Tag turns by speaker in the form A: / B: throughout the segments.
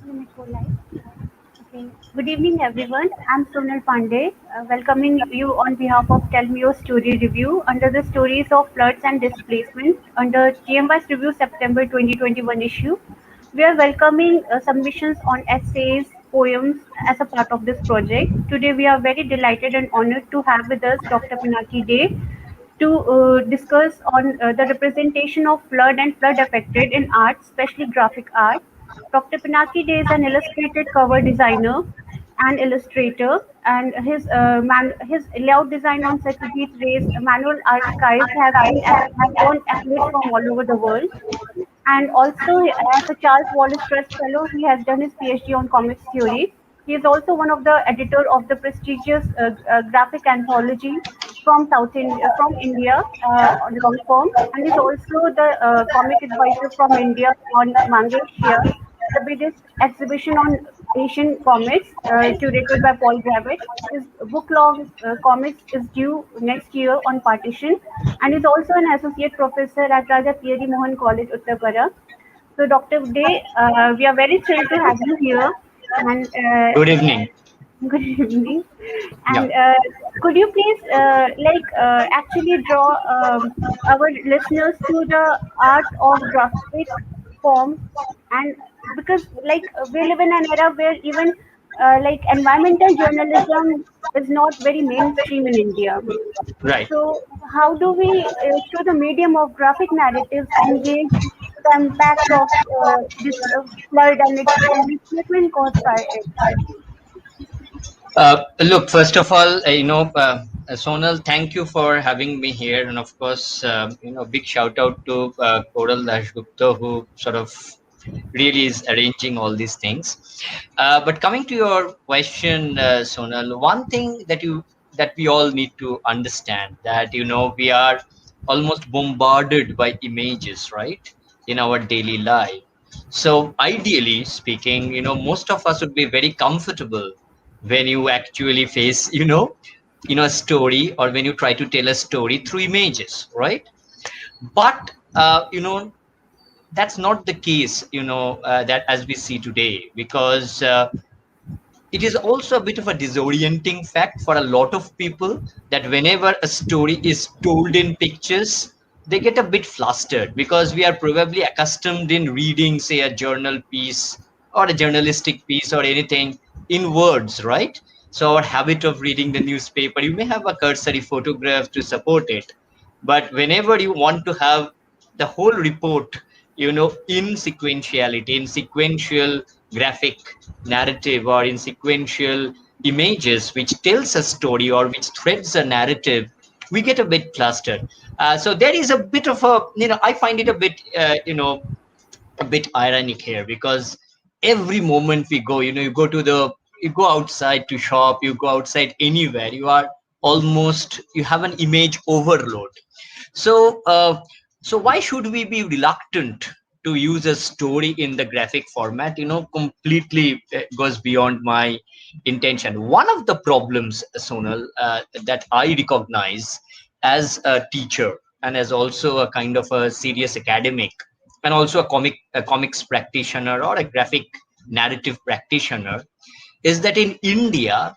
A: Let me go live. Okay. Good evening, everyone. I'm Sonal Pandey, welcoming you on behalf of TMYS Story Review under the stories of floods and displacement under TMYS Review September 2021 issue. We are welcoming submissions on essays, poems as a part of this project. Today, we are very delighted and honored to have with us Dr. Pinaki Day to discuss on the representation of flood and flood affected in art, especially graphic art. Dr. Pinaki Day is an illustrated cover designer and illustrator, and his layout design on Satyajit Ray's manual archives have won accolades from all over the world. And also, as a Charles Wallace Trust Fellow, he has done his PhD on comics theory. He is also one of the editor of the prestigious graphic anthology from India on long form, and is also the comic advisor from India on Manga Asia, the biggest exhibition on Asian comics, curated by Paul Gravett. His book-long comics is due next year on Partition, and is also an associate professor at Raja Thierry Mohan College, Uttarpara. So, Dr. Day, we are very thrilled to have you here, and
B: Good evening.
A: good evening.
B: Yeah.
A: And could you please, actually draw our listeners to the art of graphic form, and because we live in an era where even environmental journalism is not very mainstream in India.
B: Right.
A: So, how do we, through the medium of graphic narratives, engage the impact of this flood and its displacement caused by it?
B: Look, first of all, Sonal, thank you for having me here, and of course, big shout out to Koral Dashgupta, who sort of really is arranging all these things. But coming to your question, Sonal, one thing that we all need to understand that we are almost bombarded by images, right, in our daily life. So ideally speaking, most of us would be very comfortable when you actually face, a story, or when you try to tell a story through images, right? But that's not the case, that as we see today, because it is also a bit of a disorienting fact for a lot of people that whenever a story is told in pictures, they get a bit flustered, because we are probably accustomed in reading, say, a journal piece or a journalistic piece or anything in words, right? So our habit of reading the newspaper, you may have a cursory photograph to support it, but whenever you want to have the whole report, in sequentiality, in sequential graphic narrative, or in sequential images which tells a story or which threads a narrative, we get a bit clustered. So there is a bit of a, I find it a bit, a bit ironic here, because every moment we go, you go outside to shop, you go outside anywhere, you have an image overload. So, why should we be reluctant to use a story in the graphic format? Completely goes beyond my intention. One of the problems, Sonal, that I recognize as a teacher and as also a kind of a serious academic, and also a comics practitioner or a graphic narrative practitioner, is that in India,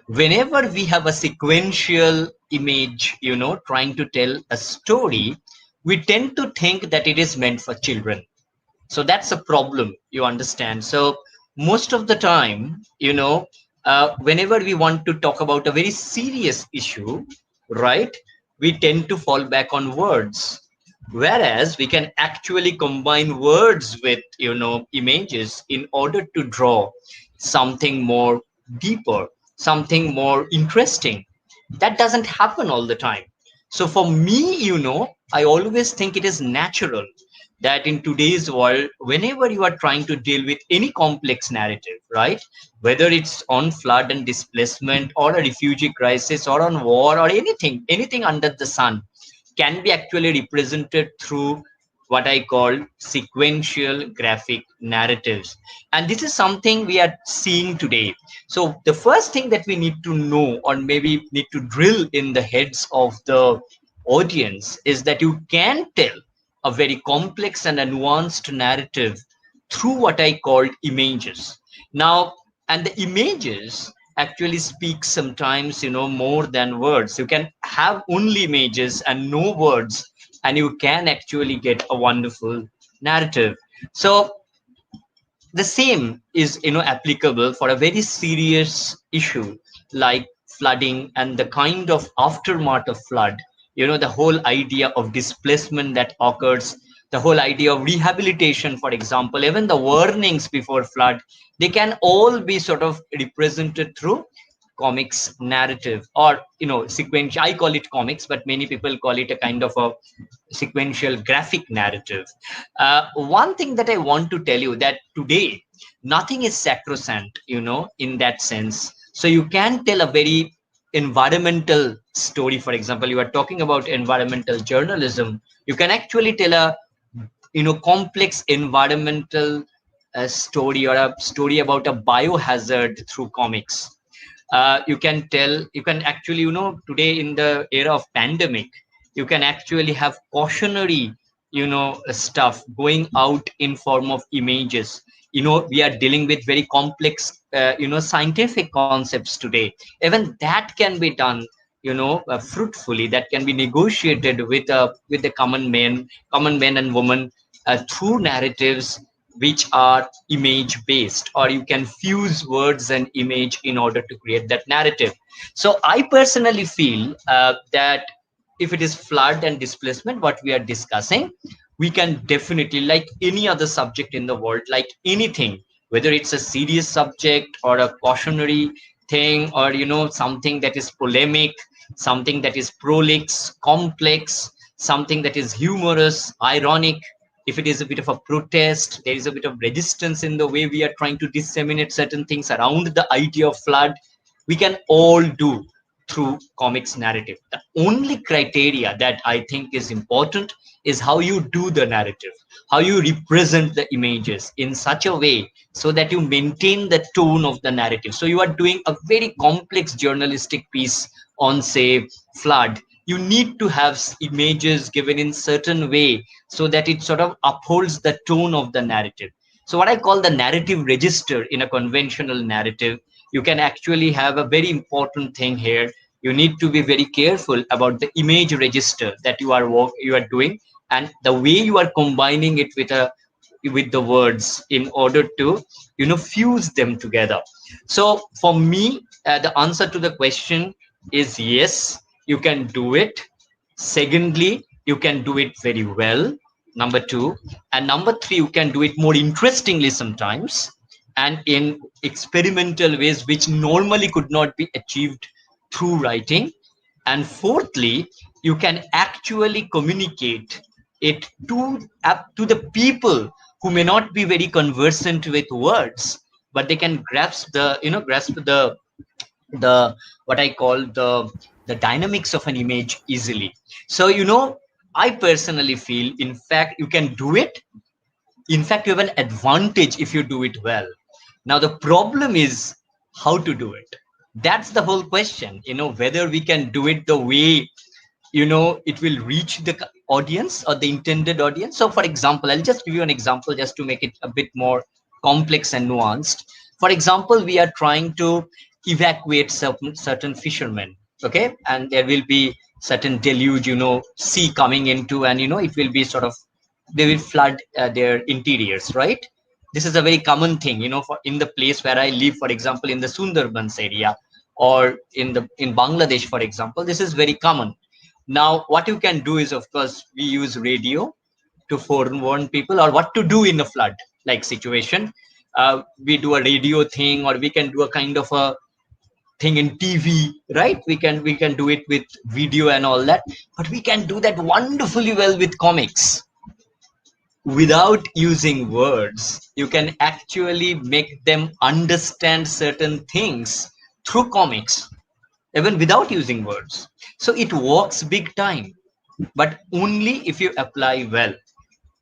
B: whenever we have a sequential image, trying to tell a story, we tend to think that it is meant for children. So that's a problem, you understand. So most of the time, whenever we want to talk about a very serious issue, right, we tend to fall back on words, whereas we can actually combine words with, images in order to draw something more deeper, something more interesting. That doesn't happen all the time. So for me, I always think it is natural that in today's world, whenever you are trying to deal with any complex narrative, right, whether it's on flood and displacement, or a refugee crisis, or on war, or anything under the sun, can be actually represented through what I call sequential graphic narratives. And this is something we are seeing today. So the first thing that we need to know, or maybe need to drill in the heads of the audience, is that you can tell a very complex and a nuanced narrative through what I called images. Now, and the images actually speak sometimes, more than words. You can have only images and no words, and you can actually get a wonderful narrative. So the same is applicable for a very serious issue like flooding and the kind of aftermath of flood. The whole idea of displacement that occurs, the whole idea of rehabilitation, for example, even the warnings before flood, they can all be sort of represented through comics narrative, or sequential. I call it comics, but many people call it a kind of a sequential graphic narrative. One thing that I want to tell you, that today nothing is sacrosanct, in that sense. So you can tell a very environmental story. For example, you are talking about environmental journalism. You can actually tell a complex environmental story, or a story about a biohazard through comics. You can actually, today in the era of pandemic, you can actually have cautionary, stuff going out in form of images. We are dealing with very complex, scientific concepts today. Even that can be done, fruitfully. That can be negotiated with the common men and women, through narratives which are image based, or you can fuse words and image in order to create that narrative. So I personally feel that if it is flood and displacement what we are discussing, we can definitely, like any other subject in the world, like anything, whether it's a serious subject or a cautionary thing, or something that is polemic, something that is prolix, complex, something that is humorous, ironic, if it is a bit of a protest, there is a bit of resistance in the way we are trying to disseminate certain things around the idea of flood, we can all do through comics narrative. The only criteria that I think is important is how you do the narrative, how you represent the images in such a way so that you maintain the tone of the narrative. So you are doing a very complex journalistic piece on, say, flood. You need to have images given in certain way so that it sort of upholds the tone of the narrative. So what I call the narrative register in a conventional narrative, you can actually have a very important thing here. You need to be very careful about the image register that you are doing, and the way you are combining it with the words in order to fuse them together. So for me, the answer to the question is yes, you can do it. Secondly, you can do it very well, number two. And number three, you can do it more interestingly sometimes, and in experimental ways which normally could not be achieved through writing. And fourthly, you can actually communicate it to the people who may not be very conversant with words, but they can grasp the what I call the dynamics of an image easily. So I personally feel, in fact, you can do it. In fact, you have an advantage if you do it well. Now the problem is how to do it. That's the whole question, whether we can do it the way it will reach the audience or the intended audience. So for example, I'll just give you an example just to make it a bit more complex and nuanced. For example, we are trying to evacuate certain fishermen, okay, and there will be certain deluge, sea coming into, and it will be sort of, they will flood their interiors, right? This is a very common thing, for in the place where I live, for example, in the Sundarbans area, or in Bangladesh, for example, this is very common. Now, what you can do is, of course, we use radio to forewarn people or what to do in a flood like situation. We do a radio thing, or we can do a kind of a thing in TV, right? We can do it with video and all that, but we can do that wonderfully well with comics. Without using words, you can actually make them understand certain things through comics, even without using words. So it works big time, but only if you apply well.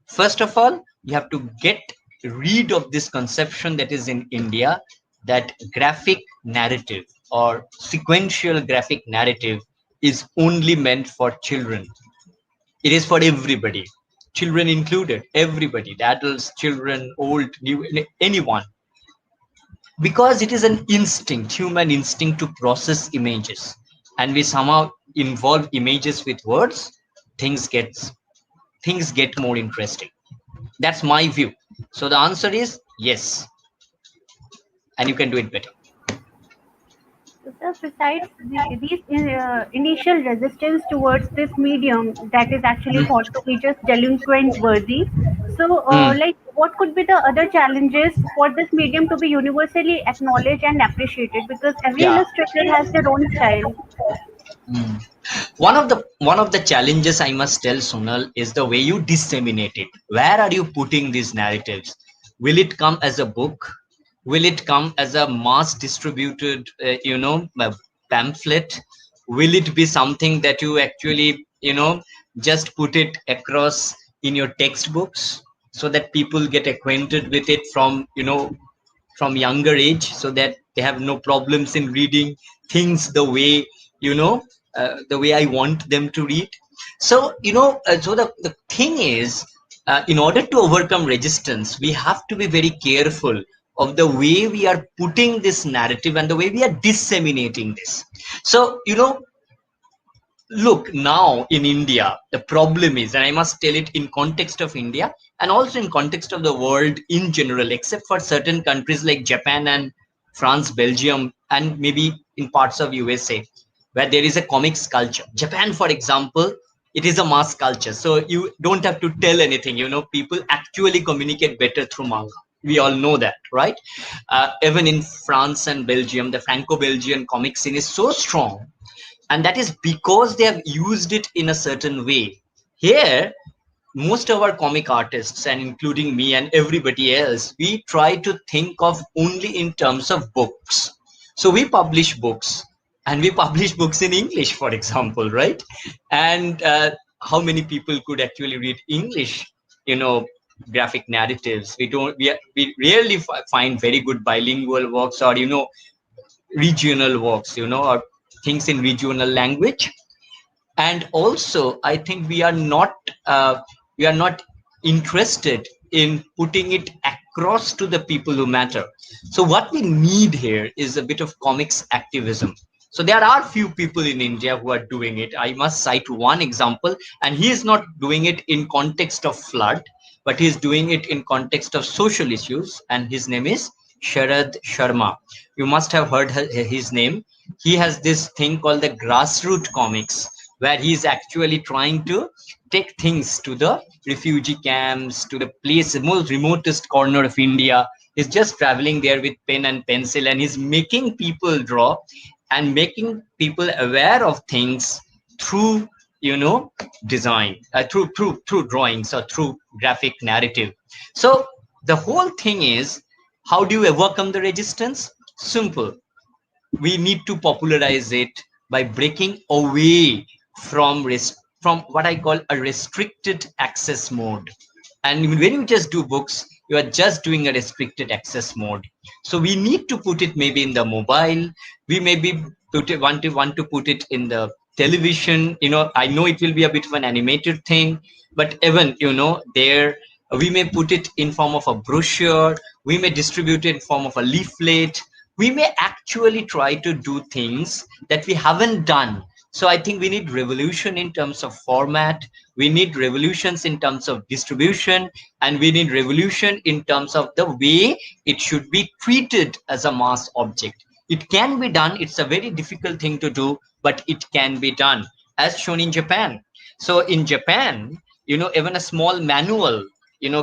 B: First of all, you have to get rid of this conception that is in India, that graphic narrative or sequential graphic narrative is only meant for children. It is for everybody. children included, everybody, the adults, children, old, new, anyone, because it is an instinct, human instinct to process images, and we somehow involve images with words, things get more interesting. That's my view. So the answer is yes, and you can do it better.
A: So, sir, besides these initial resistance towards this medium that is actually
B: Mm.
A: thought to be just delinquent worthy, so
B: Mm.
A: like what could be the other challenges for this medium to be universally acknowledged and appreciated? Because every
B: Yeah.
A: illustrator has their own style.
B: Mm. One of the challenges I must tell Sonal is the way you disseminate it. Where are you putting these narratives? Will it come as a book? Will it come as a mass distributed, pamphlet? Will it be something that you actually, just put it across in your textbooks so that people get acquainted with it from younger age, so that they have no problems in reading things the way, you know the way I want them to read. So the thing is, in order to overcome resistance, we have to be very careful of the way we are putting this narrative and the way we are disseminating this. So look, now in India, the problem is, and I must tell it in context of India and also in context of the world in general, except for certain countries like Japan and France, Belgium, and maybe in parts of USA, where there is a comics culture. Japan, for example, it is a mass culture, so you don't have to tell anything. People actually communicate better through manga. We all know that, right? Even in France and Belgium, the Franco-Belgian comic scene is so strong, and that is because they have used it in a certain way. Here, most of our comic artists, and including me and everybody else, we try to think of only in terms of books. So we publish books, and we publish books in English, for example, right? And how many people could actually read English, you know, graphic narratives? We don't, we rarely find very good bilingual works, or, regional works, or things in regional language. And also, I think we are not interested in putting it across to the people who matter. So what we need here is a bit of comics activism. So there are few people in India who are doing it. I must cite one example, and he is not doing it in context of flood, but he is doing it in context of social issues, and his name is Sharad Sharma. You must have heard his name. He has this thing called the grassroots comics, where he is actually trying to take things to the refugee camps, to the place, the most remotest corner of India. He's just traveling there with pen and pencil, and he's making people draw and making people aware of things through, design, through drawings or through graphic narrative. So the whole thing is, how do you overcome the resistance? Simple. We need to popularize it by breaking away from what I call a restricted access mode. And when you just do books, you are just doing a restricted access mode. So we need to put it maybe in the mobile. We maybe want to put it in the television. I know it will be a bit of an animated thing, but even there, we may put it in form of a brochure. We may distribute it in form of a leaflet. We may actually try to do things that we haven't done. So I think we need revolution in terms of format, we need revolutions in terms of distribution, and we need revolution in terms of the way it should be treated as a mass object. It can be done. It's a very difficult thing to do, but it can be done, as shown in Japan. So in Japan, even a small manual,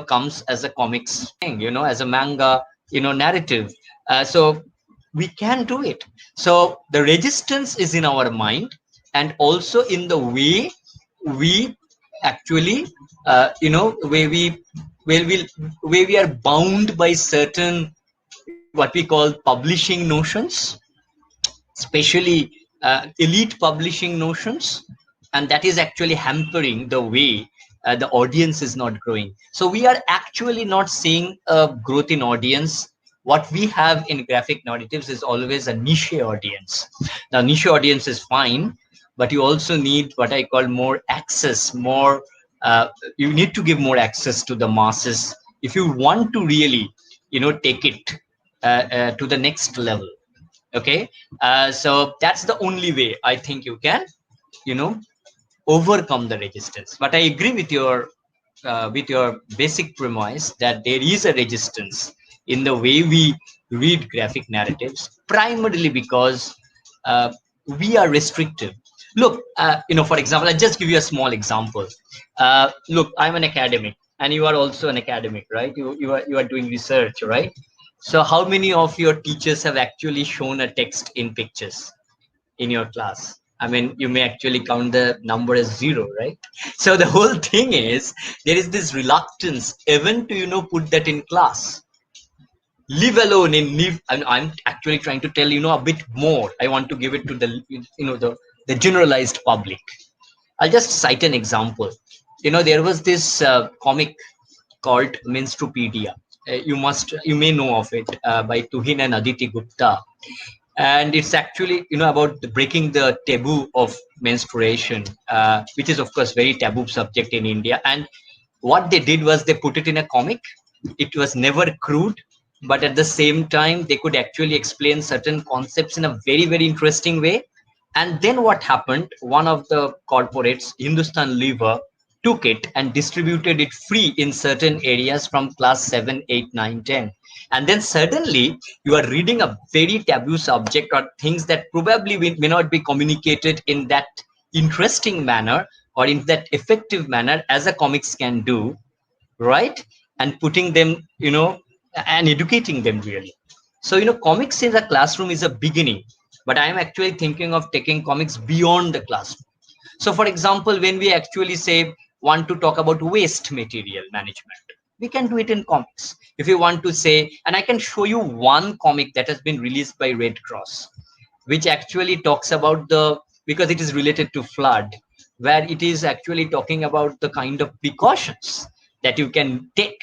B: comes as a comics thing, as a manga, narrative. So we can do it. So the resistance is in our mind, and also in the way we actually, where we where we are bound by certain, what we call publishing notions, especially elite publishing notions, and that is actually hampering the way the audience is not growing. So we are actually not seeing a growth in audience. What we have in graphic narratives is always a niche audience. Now niche audience is fine, but you also need what I call more access, more uh, you need to give more access to the masses if you want to really, take it to the next level. Okay, so that's the only way I think you can, you know, overcome the resistance. But I agree with your basic premise that there is a resistance in the way we read graphic narratives, primarily because uh, we are restrictive. Look, for example, I'll just give you a small example. Look, I'm an academic, and you are also an academic, right? You are doing research, right? So, how many of your teachers have actually shown a text in pictures in your class? I mean, you may actually count the number as zero, right? So the whole thing is there is this reluctance even to, put that in class. Leave alone in leave. I'm actually trying to tell, a bit more. I want to give it to the generalized public. I'll just cite an example. There was this comic called Menstrupedia. You may know of it, by Tuhin and Aditi Gupta, and it's actually about breaking the taboo of menstruation, which is of course very taboo subject in India. And what they did was they put it in a comic. It was never crude, but at the same time they could actually explain certain concepts in a very, very interesting way. And then what happened, one of the corporates, Hindustan Lever, took it and distributed it free in certain areas from class 7, 8, 9, 10. And then suddenly you are reading a very taboo subject or things that probably may not be communicated in that interesting manner or in that effective manner as a comics can do, right? And putting them, and educating them really. So, comics in the classroom is a beginning, but I am actually thinking of taking comics beyond the classroom. So, for example, when we actually say want to talk about waste material management, we can do it in comics. If you want to say, and I can show you one comic that has been released by Red Cross, which actually talks about because it is related to flood, where it is actually talking about the kind of precautions that you can take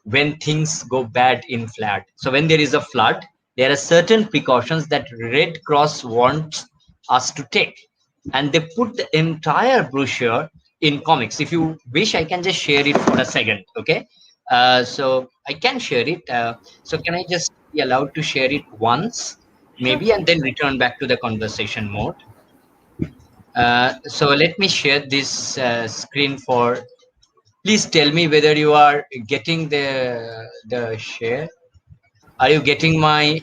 B: when things go bad in flood. So when there is a flood, there are certain precautions that Red Cross wants us to take, and they put the entire brochure in comics. If you wish, I can just share it for a second. Okay, so I can share it. So can I just be allowed to share it once,
A: Sure,
B: maybe,
A: sir.
B: and then return back to the conversation mode? So let me share this screen for. Please tell me whether you are getting the share. Are you getting my?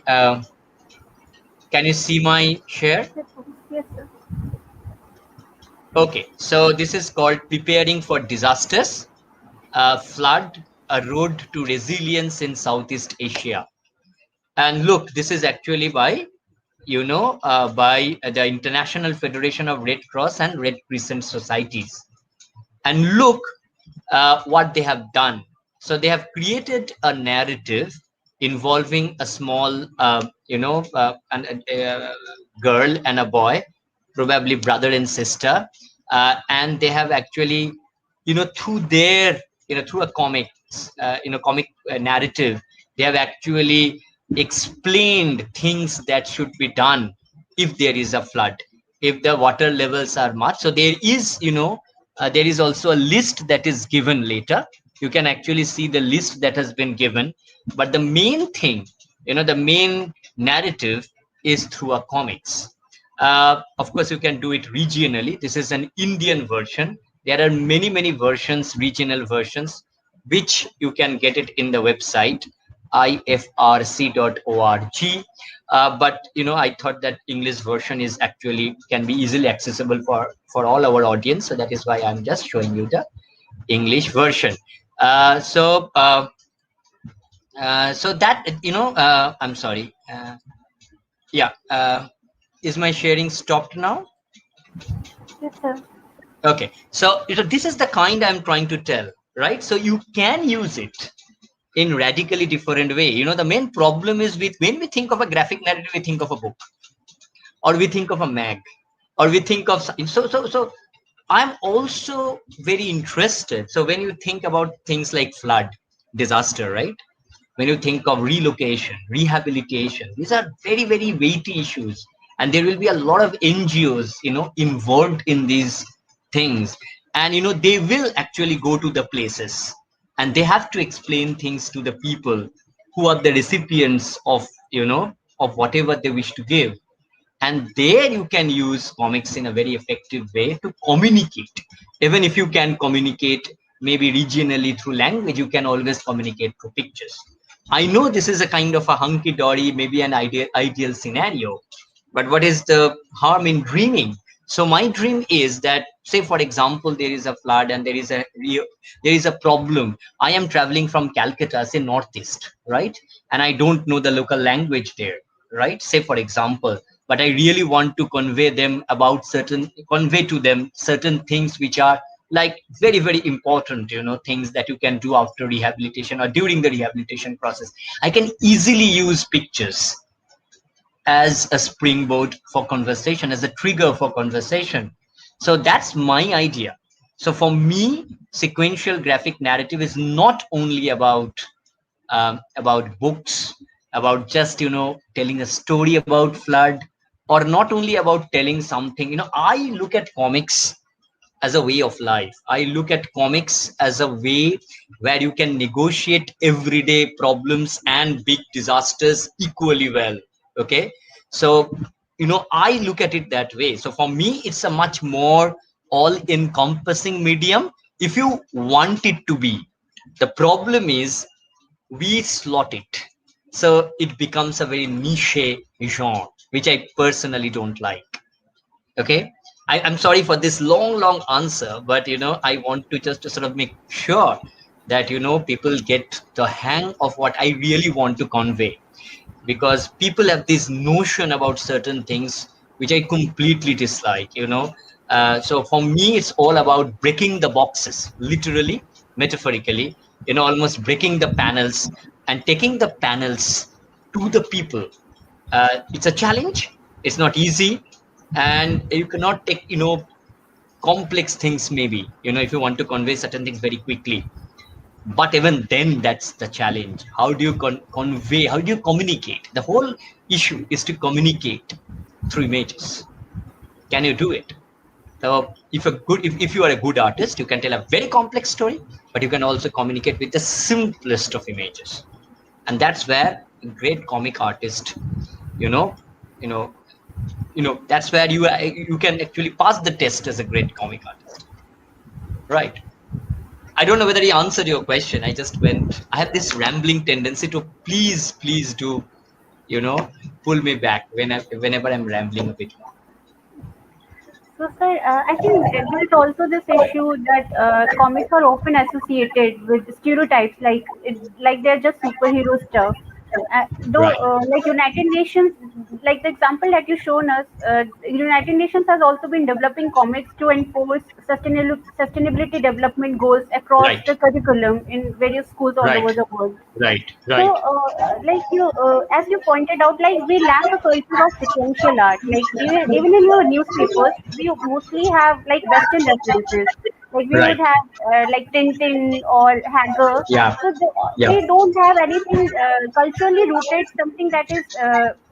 B: Can you see my share?
A: Yes, sir. Yes, sir.
B: Okay, so this is called Preparing for Disasters, Flood, a Road to Resilience in Southeast Asia. And look, this is actually by the International Federation of Red Cross and Red Crescent Societies. And look what they have done. So they have created a narrative involving a small, girl and a boy, probably brother and sister, and they have actually, through their, through a comic narrative, they have actually explained things that should be done if there is a flood, if the water levels are much. So there is, there is also a list that is given later. You can actually see the list that has been given, but the main thing, the main narrative is through a comics. Of course, you can do it regionally. This is an Indian version. There are many, many versions, regional versions, which you can get it in the website ifrc.org. But I thought that English version is actually can be easily accessible for all our audience, so that is why I'm just showing you the English version. So that I'm sorry. Yeah. Is my sharing stopped now?
A: Yes, sir.
B: Okay, so this is the kind I'm trying to tell, right? So you can use it in radically different way. The main problem is with when we think of a graphic narrative, we think of a book, or we think of a mag, or we think of so. I'm also very interested. So when you think about things like flood, disaster, right? When you think of relocation, rehabilitation, these are very, very weighty issues, and there will be a lot of NGOs, involved in these things. and they will actually go to the places, and they have to explain things to the people who are the recipients of of whatever they wish to give. And there you can use comics in a very effective way to communicate. Even if you can communicate maybe regionally through language, you can always communicate through pictures. I know this is a kind of a hunky dory, maybe an ideal scenario, but what is the harm in dreaming? So my dream is that, say for example, there is a flood and there is a problem. I am traveling from Calcutta, say northeast, right? And I don't know the local language there, right? Say for example, but I really want to convey to them certain things which are like very, very important, things that you can do after rehabilitation or during the rehabilitation process. I can easily use pictures as a springboard for conversation, as a trigger for conversation. So that's my idea. So for me, sequential graphic narrative is not only about books, about just telling a story about flood, or not only about telling something. I look at comics as a way of life. I look at comics as a way where you can negotiate everyday problems and big disasters equally well. Okay. So, I look at it that way. So for me, it's a much more all encompassing medium if you want it to be. The problem is we slot it. So it becomes a very niche genre, which I personally don't like. Okay. I'm sorry for this long answer, but I want to just to sort of make sure that people get the hang of what I really want to convey, because people have this notion about certain things which I completely dislike. So for me, it's all about breaking the boxes, literally, metaphorically, almost breaking the panels and taking the panels to the people. It's a challenge. It's not easy, and you cannot take complex things, maybe if you want to convey certain things very quickly. But even then, that's the challenge. How do you convey, how do you communicate? The whole issue is to communicate through images. Can you do it? So if you are a good artist, you can tell a very complex story, but you can also communicate with the simplest of images. And that's where a great comic artist, you know you know that's where you can actually pass the test as a great comic artist, right? I don't know whether he answered your question. I have this rambling tendency to please do, pull me back whenever I'm rambling a bit more.
A: So, sir, I think there's also this issue that comics are often associated with stereotypes, like they're just superhero stuff. Though,
B: Right,
A: like United Nations, like the example that you shown us, United Nations has also been developing comics to enforce sustainability development goals across
B: right,
A: the curriculum in various schools all
B: right,
A: over the world.
B: right,
A: So,
B: right,
A: as you pointed out, like we lack a culture of sequential art. Like even in your newspapers, we mostly have like Western references. Like we would
B: right.
A: have like Tintin or Hager.
B: Yeah,
A: So
B: yeah.
A: they don't have anything culturally rooted, something that is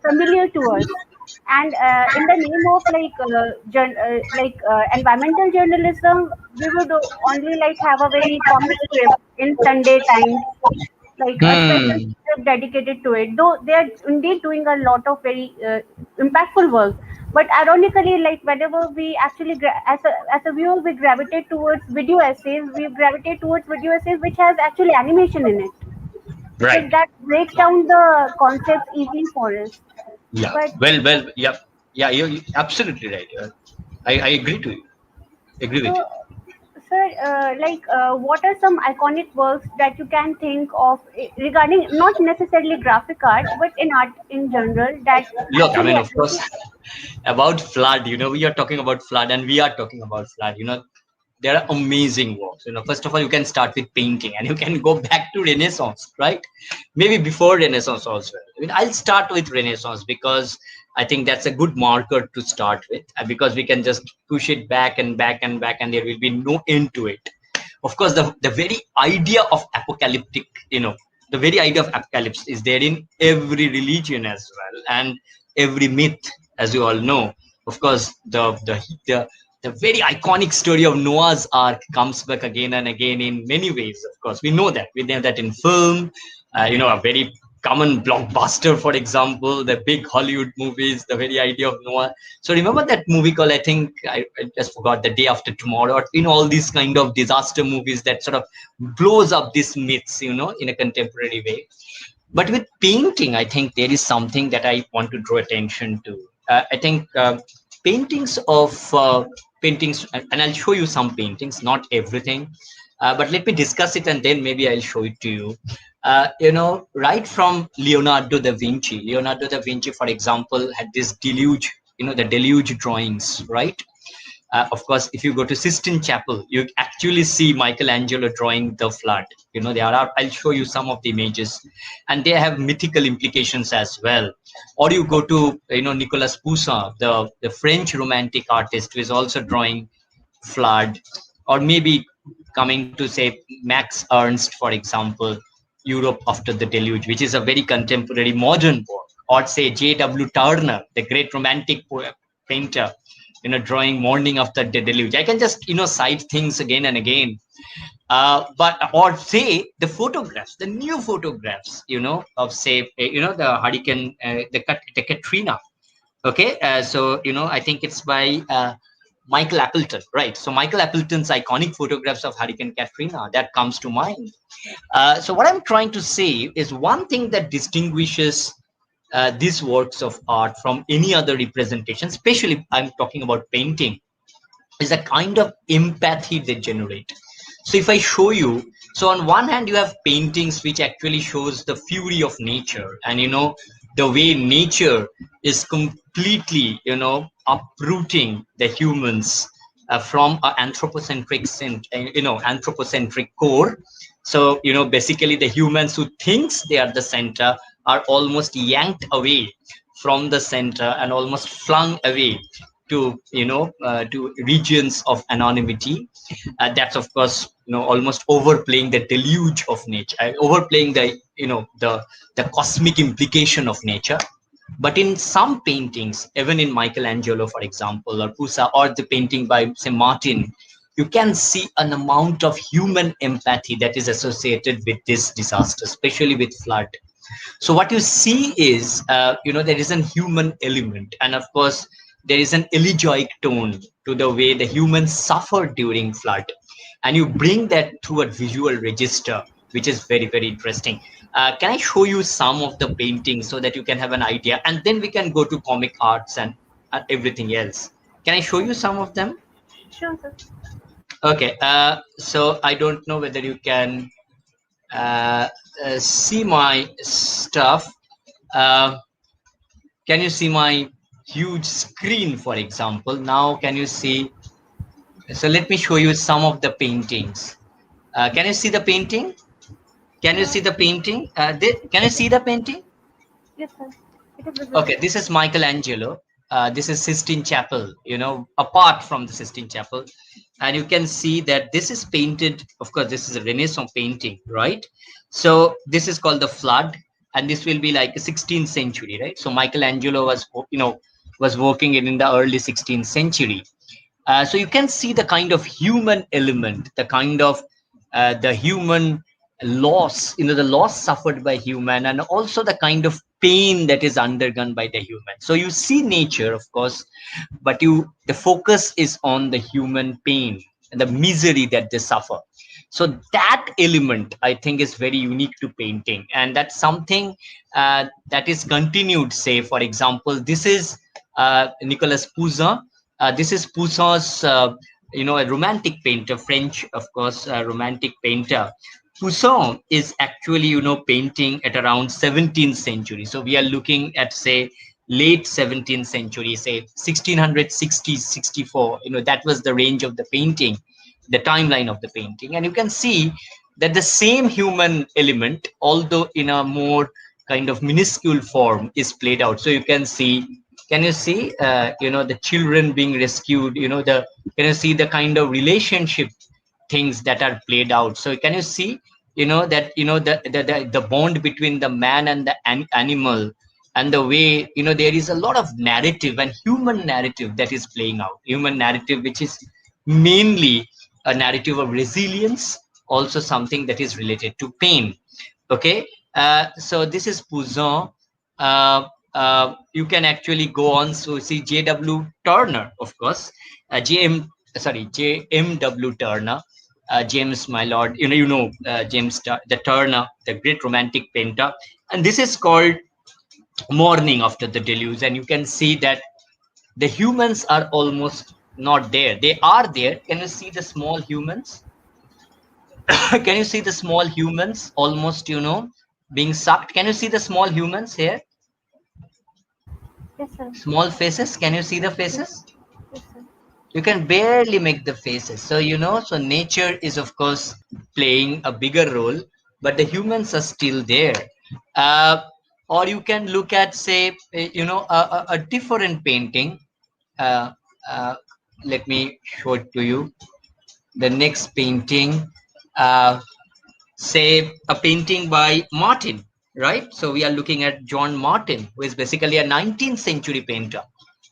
A: familiar to us. And in the name of environmental journalism, we would only like have a very comic strip in Sunday Times, like a special
B: Hmm.
A: strip dedicated to it, though they are indeed doing a lot of very impactful work. But ironically, like whenever we actually as a viewer we gravitate towards video essays, we gravitate towards video essays which has actually animation in it, because
B: Right.
A: that breaks down the concepts easily for us.
B: Yeah.
A: But
B: Well. Yeah. Yeah. You're absolutely right. I agree to you. Agree
A: so
B: with you.
A: sir, what are some iconic works that you can think of regarding not necessarily graphic art, but in art in general that
B: Look, I
A: actually
B: mean, of course,
A: appreciate?
B: about flood, we are talking about flood and we are talking about flood. There are amazing works. First of all, you can start with painting and you can go back to Renaissance, right? Maybe before Renaissance also. I mean, I'll start with Renaissance because I think that's a good marker to start with, because we can just push it back and back and back, and there will be no end to it. Of course, the very idea of apocalyptic, the very idea of apocalypse is there in every religion as well, and every myth, as you all know. Of course, the the very iconic story of Noah's Ark comes back again and again in many ways. Of course, we know that. We know that in film, a very common blockbuster, for example, the big Hollywood movies, the very idea of Noah. So remember that movie called, I think, I just forgot, The Day After Tomorrow, or, all these kind of disaster movies that sort of blows up these myths, in a contemporary way. But with painting, I think there is something that I want to draw attention to. I think paintings, and I'll show you some paintings, not everything, but let me discuss it and then maybe I'll show it to you. Right from Leonardo da Vinci. Leonardo da Vinci, for example, had this deluge, the deluge drawings, right? Of course, if you go to Sistine Chapel, you actually see Michelangelo drawing the flood. I'll show you some of the images, and they have mythical implications as well. Or you go to, Nicolas Poussin, the French romantic artist, who is also drawing flood. Or maybe coming to, say, Max Ernst, for example, Europe After the Deluge, which is a very contemporary modern work. Or say J.W. Turner, the great romantic painter, drawing Morning After the Deluge. I can just, cite things again and again. Or say the photographs, the new photographs, of, say, the hurricane, the Katrina. Okay, so, I think it's by Michael Appleton, right? So Michael Appleton's iconic photographs of Hurricane Katrina, that comes to mind. So what I'm trying to say is, one thing that distinguishes these works of art from any other representation, especially I'm talking about painting, is a kind of empathy they generate. So if I show you, so on one hand you have paintings which actually shows the fury of nature, and the way nature is completely uprooting the humans from an anthropocentric core. So basically the humans who thinks they are the center are almost yanked away from the center and almost flung away to regions of anonymity. That's, of course, almost overplaying the deluge of nature, overplaying the cosmic implication of nature. But in some paintings, even in Michelangelo, for example, or Pusa, or the painting by, say, Martin, you can see an amount of human empathy that is associated with this disaster, especially with flood. So what you see is, there is a human element, and of course, there is an elegiac tone to the way the humans suffered during flood, and you bring that through a visual register, which is very, very interesting. Can I show you some of the paintings so that you can have an idea, and then we can go to comic arts and everything else. Can I show you some of them?
A: Sure, sir.
B: Okay, so I don't know whether you can see my stuff. Uh, can you see my huge screen, for example? Now, can you see? So let me show you some of the paintings. Can you see the painting? Can you see the painting? Can you see the painting?
A: Yes, sir. It is visible.
B: Okay, this is Michelangelo. This is Sistine Chapel, apart from the Sistine Chapel. And you can see that this is painted, of course, this is a Renaissance painting, right? So this is called the Flood, and this will be like a 16th century, right? So Michelangelo was working in the early 16th century. So you can see the kind of human element, the kind of the human loss, the loss suffered by human, and also the kind of pain that is undergone by the human. So you see nature, of course, but the focus is on the human pain and the misery that they suffer. So that element, I think, is very unique to painting, and that's something that is continued. Say, for example, this is Nicolas Poussin. This is Poussin's, a romantic painter, French, of course, romantic painter. Poussin is actually, painting at around 17th century. So we are looking at, say, late 17th century, say 1660, 64. That was the range of the painting, the timeline of the painting. And you can see that the same human element, although in a more kind of minuscule form, is played out. So you can see, can you see, the children being rescued, can you see the kind of relationship things that are played out? So can you see, that, the bond between the man and the animal and the way, there is a lot of narrative and human narrative that is playing out, human narrative which is mainly a narrative of resilience, also something that is related to pain. Okay, so this is Poussin. You can actually go on to see J.W. Turner, of course, J.M.W. Turner, James, my lord, James the Turner, the great romantic painter, and this is called Morning After the Deluge, and you can see that the humans are almost not there. They are there. Can you see the small humans? Can you see the small humans almost, being sucked? Can you see the small humans here?
A: Yes, sir.
B: Small faces? Can you see the
A: Yes,
B: faces?
A: yes, sir.
B: You can barely make the faces. So, so nature is, of course, playing a bigger role, but the humans are still there. Uh, or you can look at, say, a different painting. Uh, uh, Let me show it to you. The next painting. Uh, Say a painting by Martin, right? So we are looking at John Martin, who is basically a 19th century painter.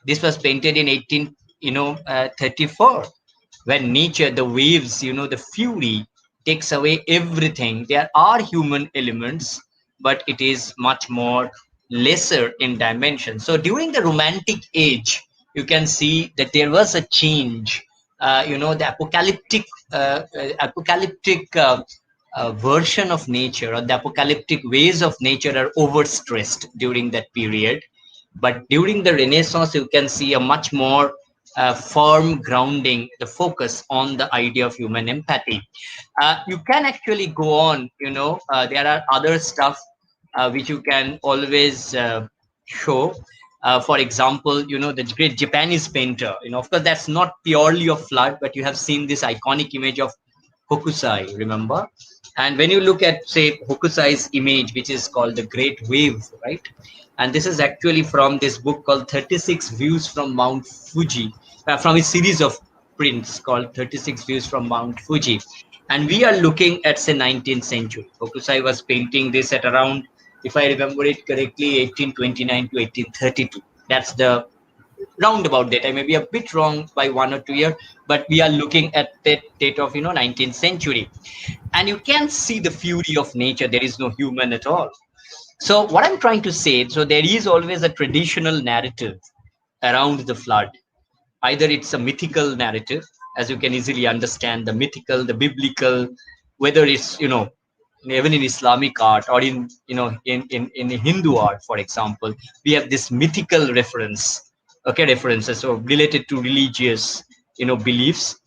B: This was painted in 1834, when nature, the waves, the fury takes away everything. There are human elements, but it is much more lesser in dimension. So during the Romantic age, you can see that there was a change. The apocalyptic version of nature, or the apocalyptic ways of nature, are overstressed during that period. But during the Renaissance, you can see a much more firm grounding, the focus on the idea of human empathy. You can actually go on, there are other stuff which you can always show. For example, the great Japanese painter, of course, that's not purely a flood, but you have seen this iconic image of Hokusai, remember? And when you look at, say, Hokusai's image, which is called the Great Wave, right? And this is actually from this book called 36 Views from Mount Fuji, from a series of prints called 36 Views from Mount Fuji. And we are looking at, say, 19th century. Hokusai was painting this at around, if I remember it correctly, 1829 to 1832. That's the roundabout date. I may be a bit wrong by 1 or 2 years, but we are looking at that date of 19th century, and you can see the fury of nature. There is no human at all. So what I'm trying to say, so there is always a traditional narrative around the flood. Either it's a mythical narrative, as you can easily understand, the mythical, the biblical, whether it's even in Islamic art, or in in Hindu art, for example, we have this mythical references, so related to religious beliefs.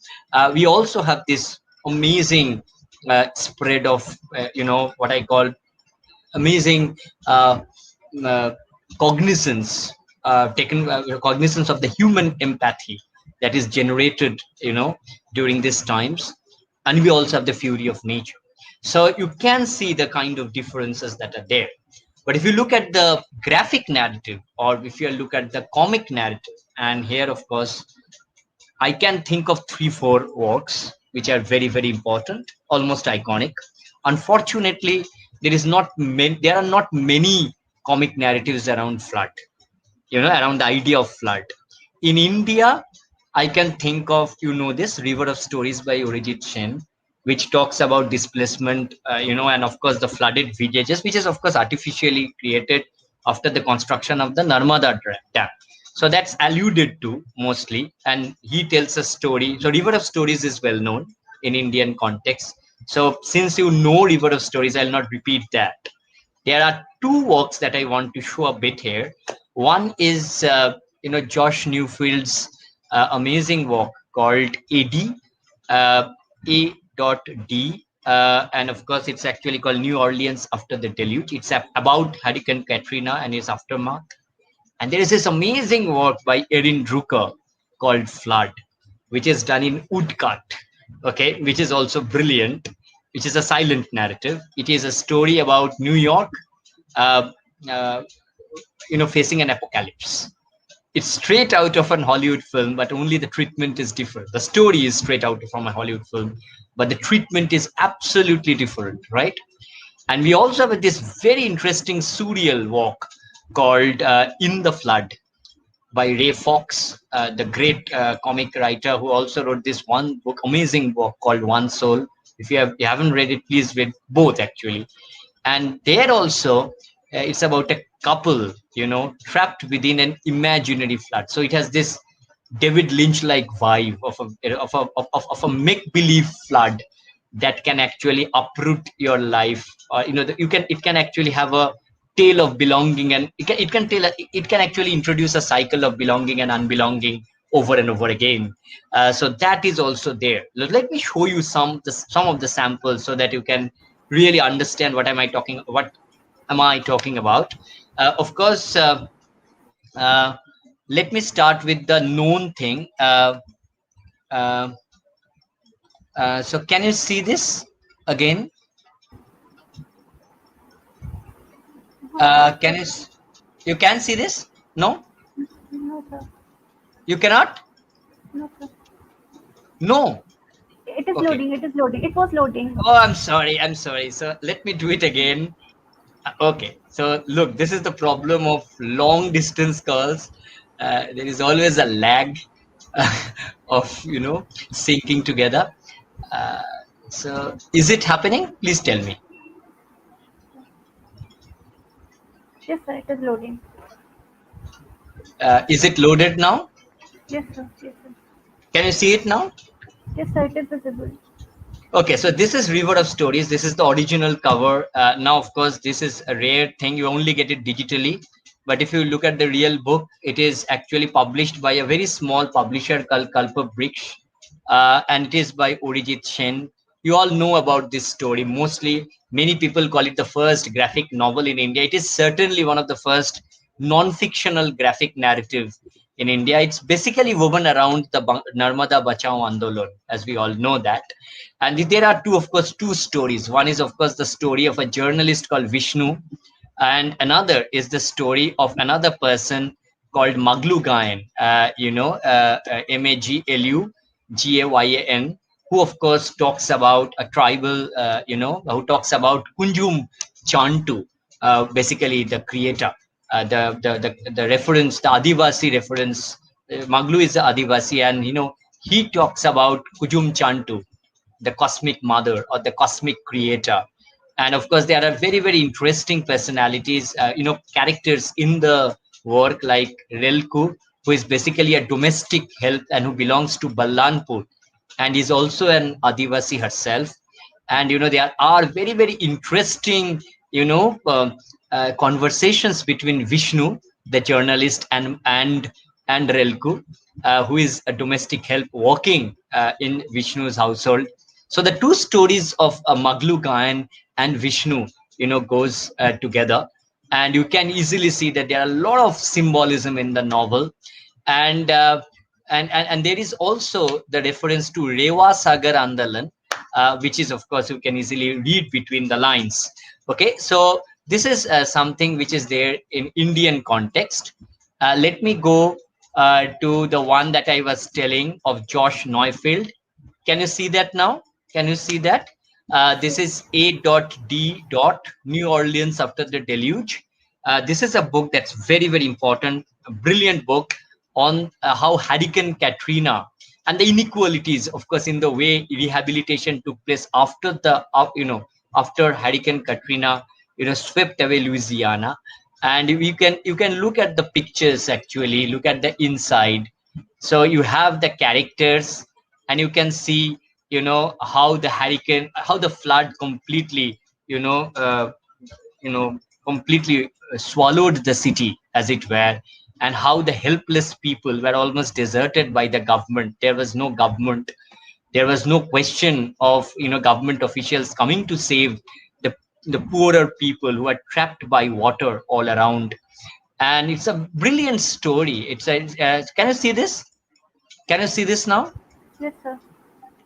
B: We also have this amazing spread of what I call amazing uh, cognizance, taken cognizance of the human empathy that is generated during these times. And we also have the fury of nature. So you can see the kind of differences that are there. But if you look at the graphic narrative, or if you look at the comic narrative, and here, of course, I can think of 3, 4 works which are very, very important, almost iconic. Unfortunately, there are not many comic narratives around flood, around the idea of flood. In India, I can think of, this River of Stories by Arijit Sen, which talks about displacement, and of course the flooded villages, which is of course artificially created after the construction of the Narmada Dam. So that's alluded to mostly, and he tells a story. So River of Stories is well known in Indian context. So since you know River of Stories, I'll not repeat that. There are two works that I want to show a bit here. One is, Josh Newfield's amazing work called AD, A.D. And of course, it's actually called New Orleans After the Deluge. It's about Hurricane Katrina and its aftermath. And there is this amazing work by Erin Drucker called Flood, which is done in woodcut, okay, which is also brilliant, which is a silent narrative. It is a story about New York, uh, uh, facing an apocalypse. It's straight out of an Hollywood film, but only the treatment is different. The story is straight out from a Hollywood film, but the treatment is absolutely different, right? And we also have this very interesting surreal walk called In the Flood by Ray Fox, the great comic writer who also wrote this one book, amazing book called One Soul. If you haven't read it, please read both actually. And there also, it's about a couple, trapped within an imaginary flood. So it has this David Lynch like vibe of a make believe flood that can actually uproot your life. It can actually have a tale of belonging, and it can actually introduce a cycle of belonging and unbelonging over and over again. So that is also there. Let me show you some of the samples so that you can really understand what am I talking about. Of course, uh, let me start with the known thing. Uh, so can you see this again? Can you can see this? No,
A: No, sir.
B: you cannot.
A: No, sir.
B: No.
A: It is
B: Okay.
A: loading. It is loading. It was loading.
B: Oh, I'm sorry. I'm sorry. So let me do it again. Okay. So look, this is the problem of long distance calls. There is always a lag of syncing together. Uh, so is it happening? Please tell me.
A: Yes, sir. It is loading.
B: Is it loaded now?
A: Yes, sir. Yes, sir.
B: Can you see it now?
A: Yes, sir. It is visible.
B: Okay, so this is River of Stories. This is the original cover. Now, of course, this is a rare thing. You only get it digitally. But if you look at the real book, it is actually published by a very small publisher called Kalpa Briksh, and it is by Orijit Sen. You all know about this story. Mostly, many people call it the first graphic novel in India. It is certainly one of the first non-fictional graphic narrative in India. It's basically woven around the Narmada Bachao Andolon, as we all know that. And there are two stories. One is, of course, the story of a journalist called Vishnu, and another is the story of another person called Maglu Gayan, Maglugayan, who, of course, talks about a tribal, who talks about Kunjum Chantu, basically the creator, the reference, the Adivasi reference. Maglu is the Adivasi, and he talks about Kujum Chantu, the cosmic mother or the cosmic creator. And of course there are very very interesting personalities, characters in the work, like Relku, who is basically a domestic help and who belongs to Ballanpur and is also an Adivasi herself. And there are very very interesting conversations between Vishnu, the journalist, and Relku, who is a domestic help working in Vishnu's household. So the two stories of Maglu Gayan and Vishnu, goes together, and you can easily see that there are a lot of symbolism in the novel. And and there is also the reference to Rewa Sagar Andalan, which is, of course, you can easily read between the lines. Okay, so this is something which is there in Indian context. Let me go to the one that I was telling of Josh Neufeld. Can you see that now? Can you see that? This is A.D. New Orleans after the Deluge. This is a book that's very, very important, a brilliant book on how Hurricane Katrina and the inequalities, of course, in the way rehabilitation took place after after Hurricane Katrina, swept away Louisiana. And you can look at the pictures, actually look at the inside. So you have the characters, and you can see how the flood completely you know uh, completely swallowed the city, as it were, and how the helpless people were almost deserted by the government. There was no government. There was no question of government officials coming to save the poorer people who are trapped by water all around. And it's a brilliant story. Can you see this? Can you see this now?
A: Yes, sir.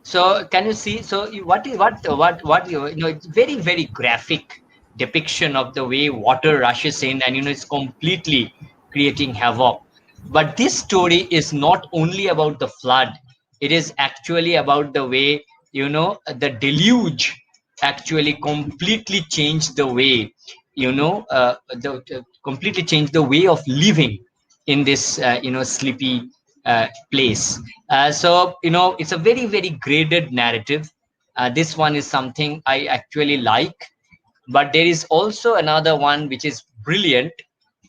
B: So can you see? So it's very very graphic depiction of the way water rushes in, and it's completely creating havoc. But this story is not only about the flood; it is actually about the way the deluge actually completely changed the way completely changed the way of living in this sleepy place. So it's a very very graded narrative. This one is something I actually like, but there is also another one which is brilliant,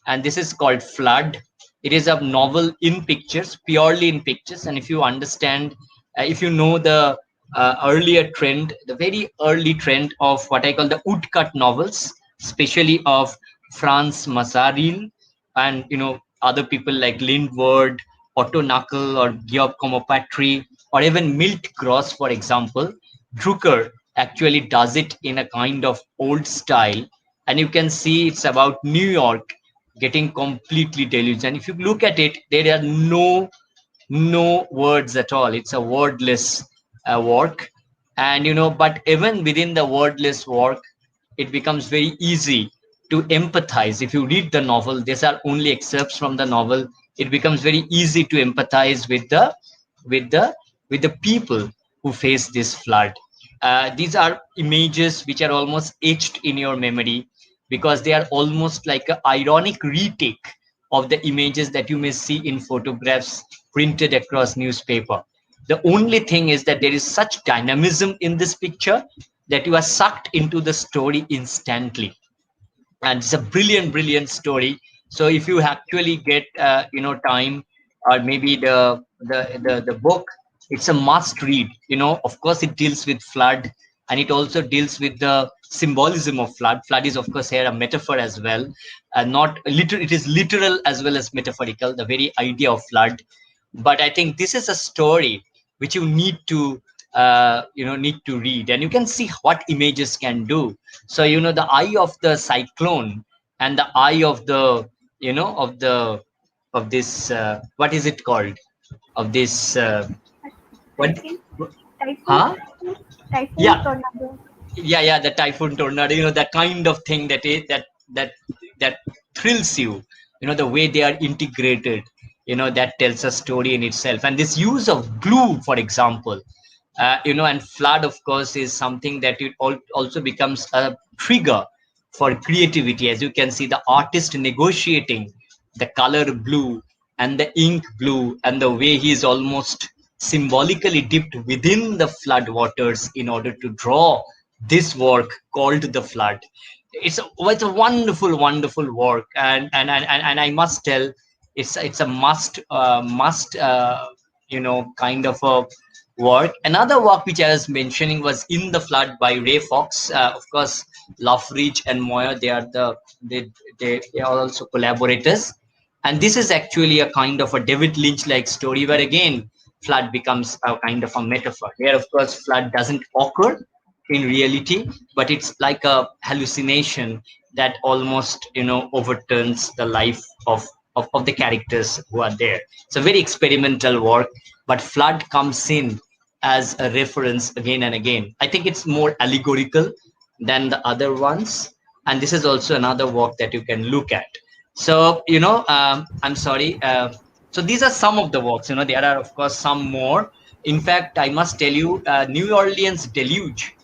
B: and this is called Flood. It is a novel in pictures, purely in pictures. And if you understand, if you know the earlier trend, the very early trend of what I call the woodcut novels, especially of Franz Mazzaril and other people like Lindward, Otto Knuckle, or Georg Komopatry, or even Milt Gross, for example. Drucker actually does it in a kind of old style, and you can see it's about New York getting completely deluged. And if you look at it, there are no words at all. It's a wordless work, and but even within the wordless work, it becomes very easy to empathize. If you read the novel, these are only excerpts from the novel. It becomes very easy to empathize with the with the people who face this flood. These are images which are almost etched in your memory, because they are almost like an ironic retake of the images that you may see in photographs printed across newspaper. The only thing is that there is such dynamism in this picture that you are sucked into the story instantly, and it's a brilliant story. So if you actually get time, or maybe the book, it's a must read. Of course it deals with flood, and it also deals with the symbolism of flood. Flood is of course here a metaphor as well, not literal. It is literal as well as metaphorical, the very idea of flood. But I think this is a story which you need to read, and you can see what images can do. So the eye of the cyclone, and the eye of the of this, what is it called, of this, what,
A: Hurricane, typhoon,
B: huh?
A: typhoon,
B: Yeah,
A: tornado.
B: yeah, the typhoon tornado, that kind of thing, that that thrills you. The way they are integrated, that tells a story in itself. And this use of glue, for example, and flood, of course, is something that it also becomes a trigger for creativity. As you can see, the artist negotiating the color blue and the ink blue, and the way he is almost symbolically dipped within the flood waters in order to draw this work called the flood. It's a wonderful work, and I must tell, it's a must kind of a work. Another work which I was mentioning was In the Flood by Ray Fox. Of course, Loveridge and Moyer, they are also collaborators. And this is actually a kind of a David Lynch like story, where again flood becomes a kind of a metaphor. Here, of course, flood doesn't occur in reality, but it's like a hallucination that almost overturns the life of the characters who are there. It's a very experimental work, but flood comes in as a reference again and again. I think it's more allegorical than the other ones, and this is also another work that you can look at. So I'm sorry. So these are some of the works. There are of course some more. In fact, I must tell you, New Orleans Deluge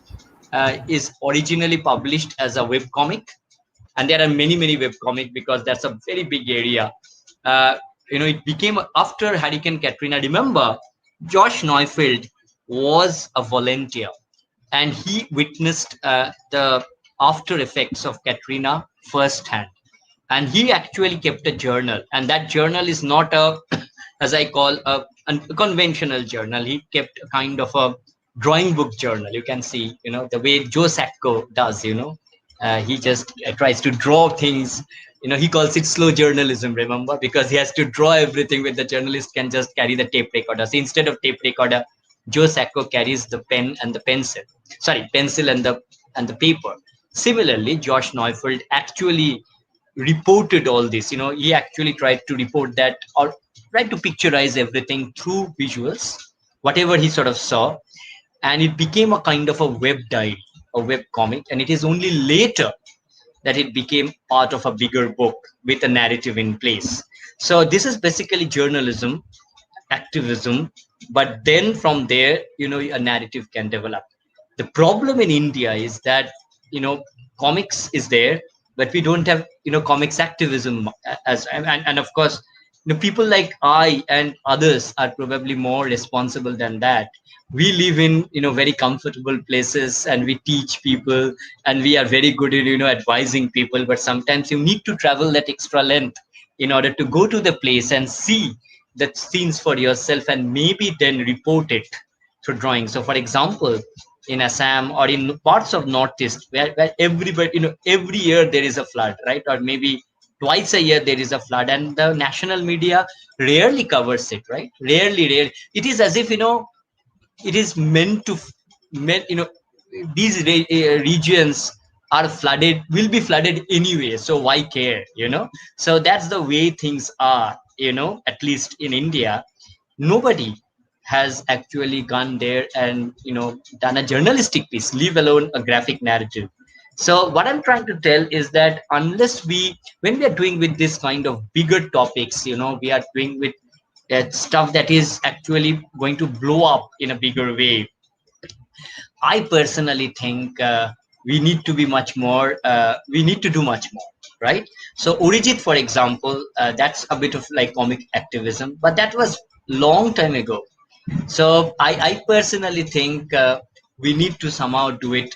B: is originally published as a web comic, and there are many web comic, because that's a very big area. uh, it became after Hurricane Katrina. Remember, Josh Neufeld was a volunteer, and he witnessed the after effects of Katrina firsthand, and he actually kept a journal, and that journal is not a as I call a conventional journal. He kept a kind of a drawing book journal. You can see, the way Joe Sacco does. He just tries to draw things. He calls it slow journalism. Remember, because he has to draw everything, with the journalist can just carry the tape recorder. So instead of tape recorder, Joe Sacco carries the pen and the pencil. Sorry, pencil and the paper. Similarly, Josh Neufeld actually reported all this. He actually tried to report that, or tried to picturize everything through visuals, whatever he sort of saw, and it became a kind of a web diary, a web comic. And it is only later that it became part of a bigger book with a narrative in place. So this is basically journalism, activism, but then from there, a narrative can develop. The problem in India is that, comics is there, but we don't have comics activism as and of course people like I and others are probably more responsible than that. We live in very comfortable places, and we teach people, and we are very good at advising people, but sometimes you need to travel that extra length in order to go to the place and see the scenes for yourself, and maybe then report it through drawing. So for example, in Assam or in parts of Northeast, where everybody, every year there is a flood, right? Or maybe twice a year there is a flood, and the national media rarely covers it, right? Rarely. It is as if, it is meant to, these regions are flooded, will be flooded anyway. So why care, So that's the way things are, at least in India. Nobody has actually gone there and done a journalistic piece, leave alone a graphic narrative. So what I'm trying to tell is that unless when we are doing with this kind of bigger topics, we are doing with stuff that is actually going to blow up in a bigger way. I personally think we need to be much more, we need to do much more, right? So Orijit, for example, that's a bit of like comic activism, but that was long time ago. So I personally think we need to somehow do it,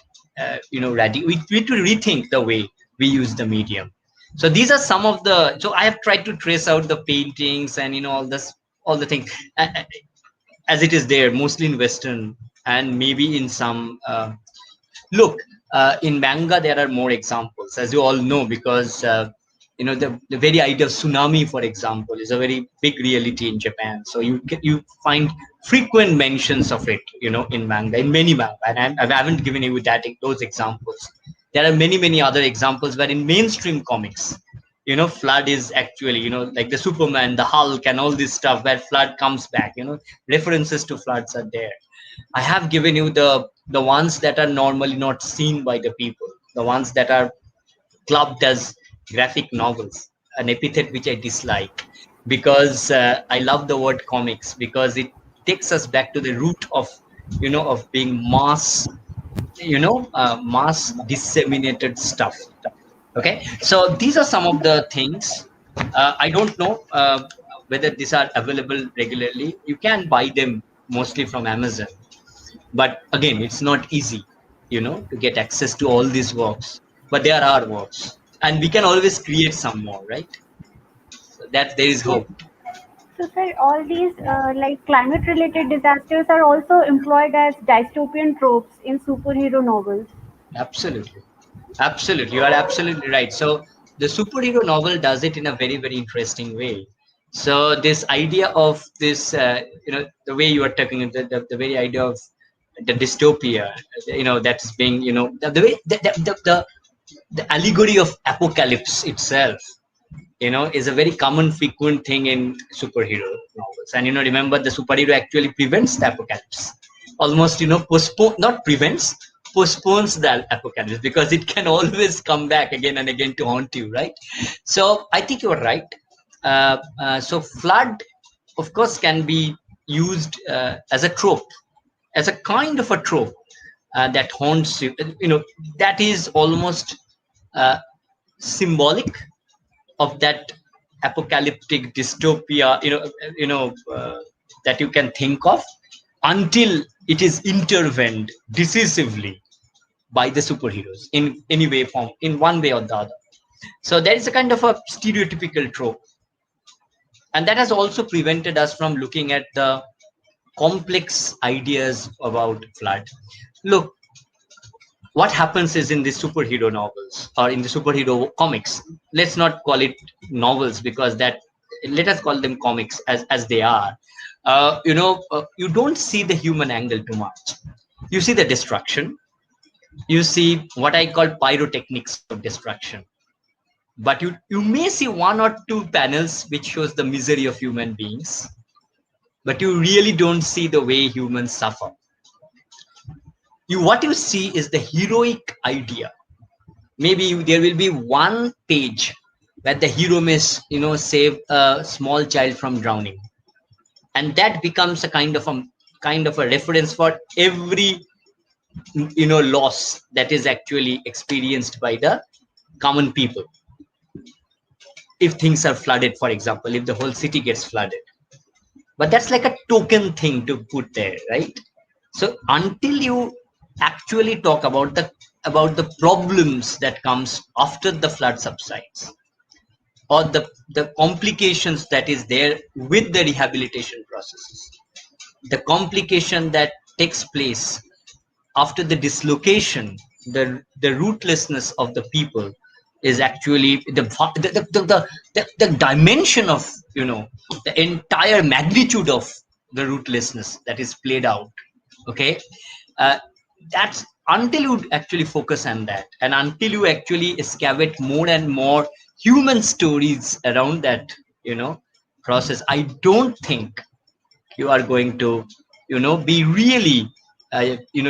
B: we need to rethink the way we use the medium. So these are some of the, so I have tried to trace out the paintings and, all the things. As it is there, mostly in Western and maybe in some. Look, in manga there are more examples, as you all know, because the very idea of tsunami, for example, is a very big reality in Japan. So you find frequent mentions of it, in manga, in many manga, and I haven't given you those examples. There are many other examples where in mainstream comics, flood is actually, like the Superman, the Hulk, and all this stuff where flood comes back. References to floods are there. I have given you the ones that are normally not seen by the people, the ones that are clubbed as graphic novels, an epithet which I dislike, because I love the word comics, because it takes us back to the root of, of being mass disseminated stuff. Okay, so these are some of the things. I don't know whether these are available regularly. You can buy them mostly from Amazon, but again, it's not easy, to get access to all these works, but there are works, and we can always create some more, right? So that there is
A: So,
B: hope.
A: so sir, all these like climate-related disasters are also employed as dystopian tropes in superhero novels.
B: Absolutely. Absolutely, you are absolutely right. So the superhero novel does it in a very interesting way. So this idea of this, the way you are talking, the very idea of the dystopia, that's being, the way the allegory of apocalypse itself, is a very common frequent thing in superhero novels. And remember, the superhero actually prevents the apocalypse, almost, not prevents, postpones the apocalypse, because it can always come back again and again to haunt you, right? So I think you're right. So flood, of course, can be used as a trope, as a kind of a trope that haunts you. That is almost uh, symbolic of that apocalyptic dystopia, that you can think of, until it is intervened decisively by the superheroes in any way form, in one way or the other. So there is a kind of a stereotypical trope, and that has also prevented us from looking at the complex ideas about flood. Look, what happens is, in the superhero novels or in the superhero comics, let's not call it novels, because that, let us call them comics as they are. You don't see the human angle too much. You see the destruction, you see what I call pyrotechnics of destruction, but you may see one or two panels which shows the misery of human beings, but you really don't see the way humans suffer. What you see is the heroic idea. Maybe there will be one page where the hero may save a small child from drowning, and that becomes a kind of a reference for every loss that is actually experienced by the common people if things are flooded, for example, if the whole city gets flooded. But that's like a token thing to put there, right? So until you actually talk about the problems that comes after the flood subsides, or the complications that is there with the rehabilitation processes, the complication that takes place after the dislocation, the rootlessness of the people is actually the dimension of, the entire magnitude of the rootlessness that is played out. Okay, uh, that's until you actually focus on that, and until you actually excavate more and more human stories around that, process, I don't think you are going to, be really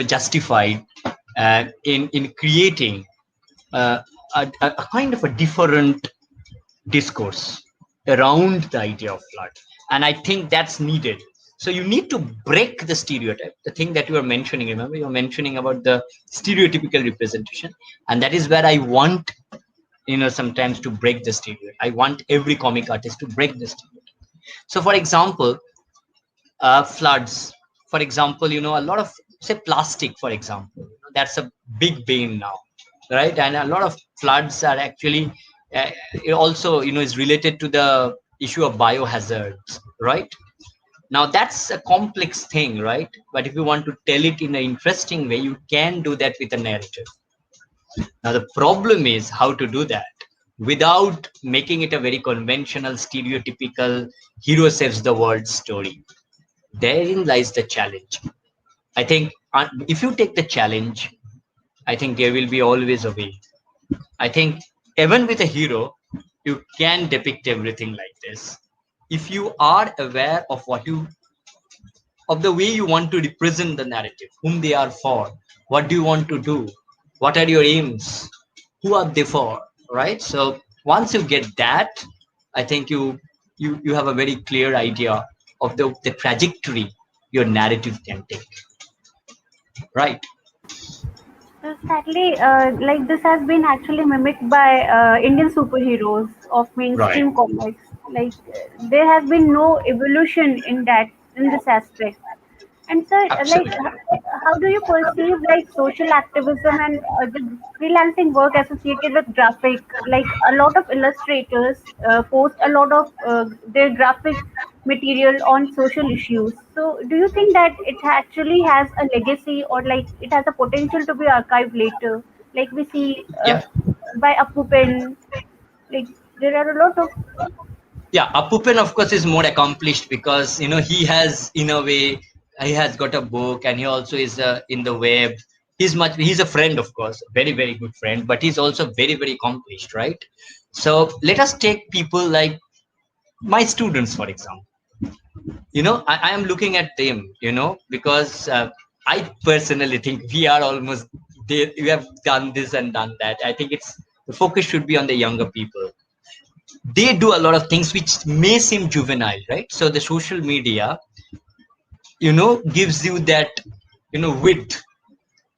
B: justified in creating uh, a kind of a different discourse around the idea of flood. And I think that's needed. So you need to break the stereotype, the thing that you were mentioning. Remember, you're mentioning about the stereotypical representation, and that is where I want, sometimes to break the stereotype. I want every comic artist to break the stereotype. So for example, floods, for example, a lot of, say, plastic, for example, that's a big bane now, right? And a lot of floods are actually, it also, is related to the issue of biohazards, right? Now that's a complex thing, right? But if you want to tell it in an interesting way, you can do that with a narrative. Now the problem is how to do that without making it a very conventional, stereotypical hero saves the world story. Therein lies the challenge. I think if you take the challenge, I think there will be always a way. I think even with a hero, you can depict everything like this. If you are aware of of the way you want to represent the narrative, whom they are for, what do you want to do, what are your aims, who are they for, right? So once you get that, I think you have a very clear idea of the trajectory your narrative can take, right?
A: Exactly, like this has been actually mimicked by Indian superheroes of
B: Right.
A: mainstream comics. Like there has been no evolution in that in this aspect. And sir,
B: Absolutely.
A: how do you perceive like social activism and the freelancing work associated with graphic? Like a lot of illustrators post a lot of their graphic material on social issues. So, do you think that it actually has a legacy or like it has a potential to be archived later? Like we see
B: Yeah.
A: by Appu Pen, like there are a lot of
B: Yeah, Apupen, of course, is more accomplished because he has, in a way, he has got a book, and he also is in the web. He's a friend, of course, very very good friend, but he's also very very accomplished, right? So let us take people like my students, for example. I am looking at them, because I personally think we are almost there. We have done this and done that. I think the focus should be on the younger people. They do a lot of things which may seem juvenile, right? So the social media, gives you that, width,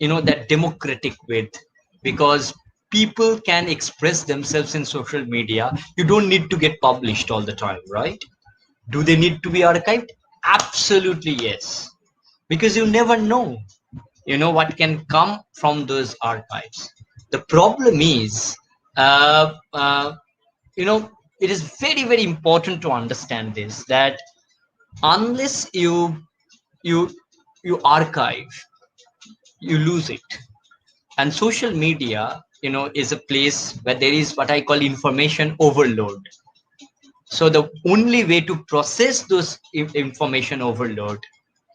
B: that democratic width, because people can express themselves in social media. You don't need to get published all the time, right? Do they need to be archived? Absolutely yes, because you never know, what can come from those archives. The problem is, uh, uh, you know it is very very important to understand this, that unless you you archive, you lose it. And social media, is a place where there is what I call information overload. So the only way to process those information overload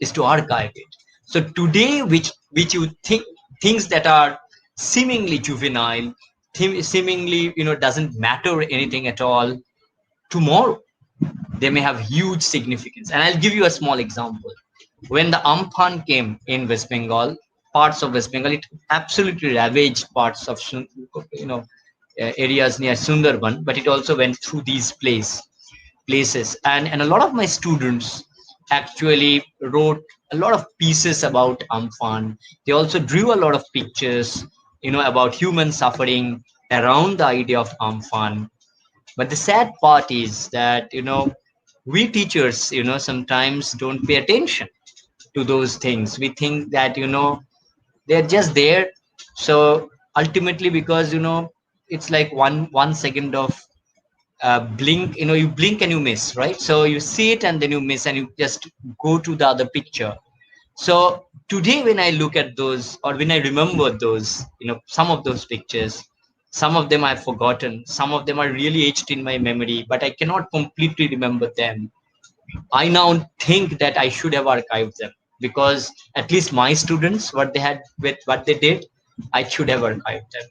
B: is to archive it. So today, which you think, things that are seemingly juvenile, seemingly doesn't matter anything at all, tomorrow they may have huge significance. And I'll give you a small example. When the Amphan came in West Bengal, parts of West Bengal, it absolutely ravaged parts of areas near Sundarban, but it also went through these places. And a lot of my students actually wrote a lot of pieces about Amphan. They also drew a lot of pictures, about human suffering around the idea of Amphan. But the sad part is that, we teachers, sometimes don't pay attention to those things. We think that, they're just there. So ultimately, because, it's like one second of blink, you blink and you miss, right? So you see it and then you miss and you just go to the other picture. So today, when I look at those, or when I remember those, some of those pictures, some of them I've forgotten, some of them are really etched in my memory, but I cannot completely remember them. I now think that I should have archived them, because at least my students, what they had with what they did, I should have archived them.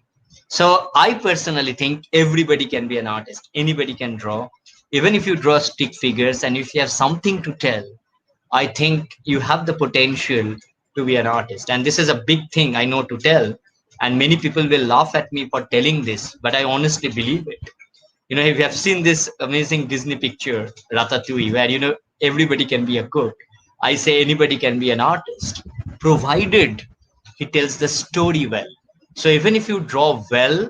B: So I personally think everybody can be an artist. Anybody can draw. Even if you draw stick figures and if you have something to tell, I think you have the potential to be an artist. And this is a big thing I know to tell. And many people will laugh at me for telling this, but I honestly believe it. If you have seen this amazing Disney picture, Ratatouille, where, everybody can be a cook, I say anybody can be an artist, provided he tells the story well. So even if you draw well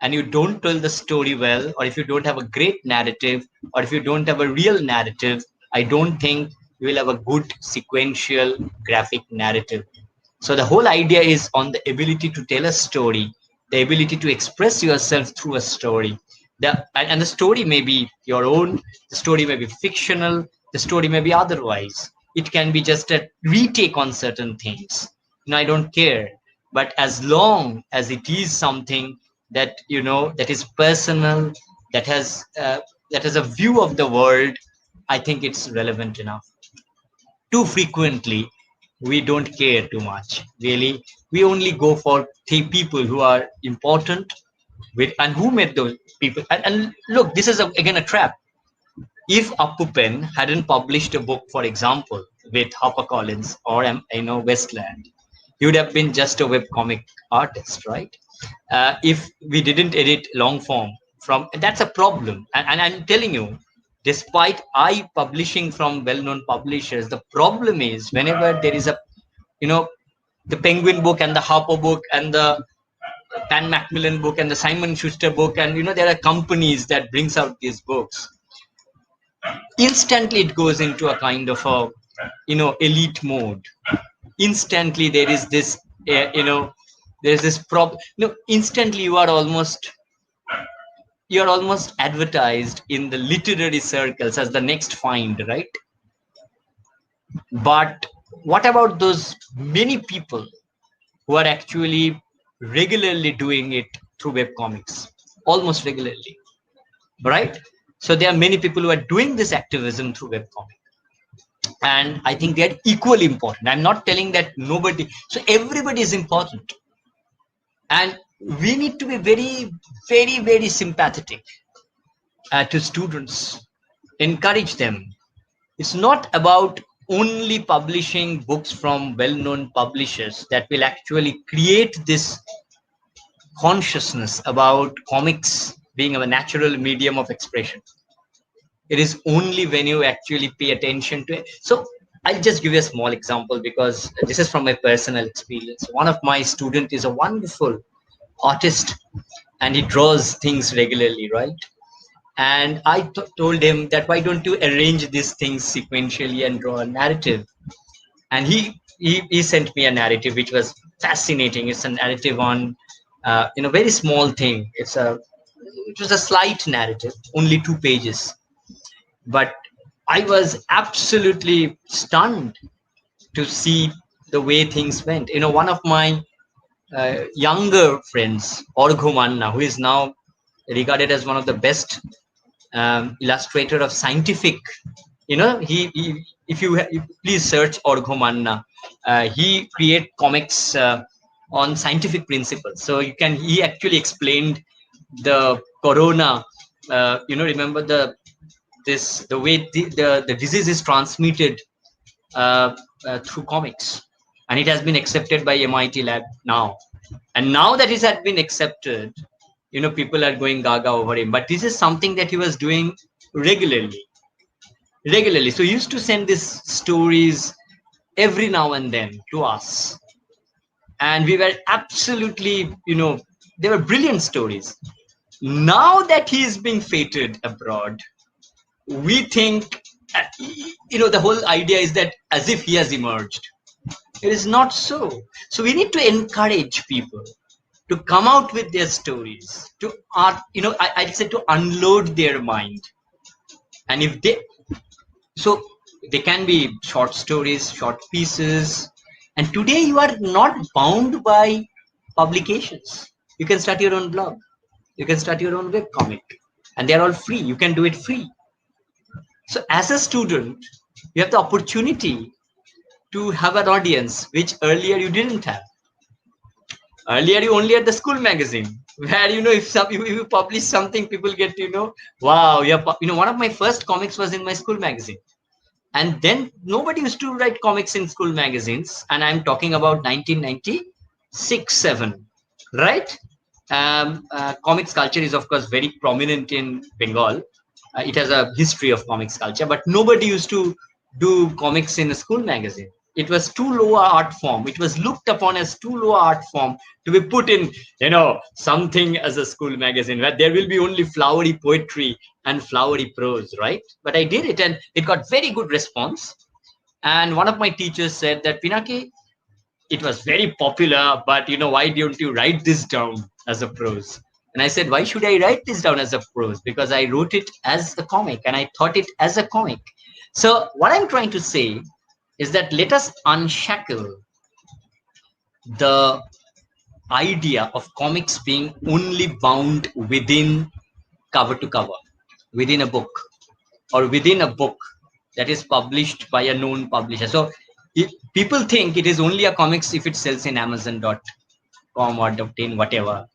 B: and you don't tell the story well, or if you don't have a great narrative, or if you don't have a real narrative, I don't think you will have a good sequential graphic narrative. So the whole idea is on the ability to tell a story, the ability to express yourself through a story. And the story may be your own, the story may be fictional, the story may be otherwise. It can be just a retake on certain things. I don't care. But as long as it is something that, that is personal, that has a view of the world, I think it's relevant enough. Too frequently, we don't care too much, really. We only go for people who are important, and who made those people. And look, this is again a trap. If Appu Pen hadn't published a book, for example, with HarperCollins or Westland, he would have been just a webcomic artist, right? If we didn't edit long form from, that's a problem. And I'm telling you, despite I publishing from well-known publishers, the problem is whenever there is a, the Penguin book and the Harper book and the Pan Macmillan book and the Simon Schuster book, and there are companies that brings out these books. Instantly, it goes into a kind of a elite mode. Instantly, there is this there's this problem. Instantly you're almost advertised in the literary circles as the next find, right? But what about those many people who are actually regularly doing it through webcomics, almost regularly, right? So there are many people who are doing this activism through webcomics, and I think they're equally important. I'm not telling that nobody, so everybody is important, and we need to be very, very, very sympathetic to students, encourage them. It's not about only publishing books from well-known publishers that will actually create this consciousness about comics being a natural medium of expression. It is only when you actually pay attention to it. So I'll just give you a small example, because this is from my personal experience. One of my students is a wonderful artist, and he draws things regularly, right? And I told him that, why don't you arrange these things sequentially and draw a narrative? And he sent me a narrative which was fascinating. It's a narrative on very small thing. It was a slight narrative, only 2 pages, but I was absolutely stunned to see the way things went. One of my younger friends, Orgho Manna, who is now regarded as one of the best illustrator of scientific, he if you please search Orgho Manna, he create comics on scientific principles. So he actually explained the corona, remember the way the disease is transmitted through comics, and it has been accepted by MIT lab now. And now that it has been accepted, people are going gaga over him. But this is something that he was doing regularly. So he used to send these stories every now and then to us, and we were absolutely, They were brilliant stories. Now that he is being feted abroad, we think, the whole idea is that as if he has emerged. It is not so. So we need to encourage people to come out with their stories, to art, I'd say to unload their mind. And if they, so they can be short stories, short pieces. And today you are not bound by publications. You can start your own blog. You can start your own web comic. And they're all free. You can do it free. So as a student, you have the opportunity to have an audience which earlier you didn't have. Earlier you only had the school magazine, where if you publish something, people get wow, one of my first comics was in my school magazine. And then nobody used to write comics in school magazines, and I'm talking about 1996-7, right? Comics culture is of course very prominent in Bengal. It has a history of comics culture, but nobody used to do comics in a school magazine. It was too low art form. It was looked upon as too low art form to be put in, something as a school magazine where there will be only flowery poetry and flowery prose, right? But I did it, and it got very good response. And one of my teachers said that, Pinaki, it was very popular, but why don't you write this down as a prose? And I said, why should I write this down as a prose? Because I wrote it as a comic and I thought it as a comic. So what I'm trying to say is that let us unshackle the idea of comics being only bound within cover to cover, within a book, or within a book that is published by a known publisher. So people think it is only a comics if it sells in Amazon.com or .in, whatever,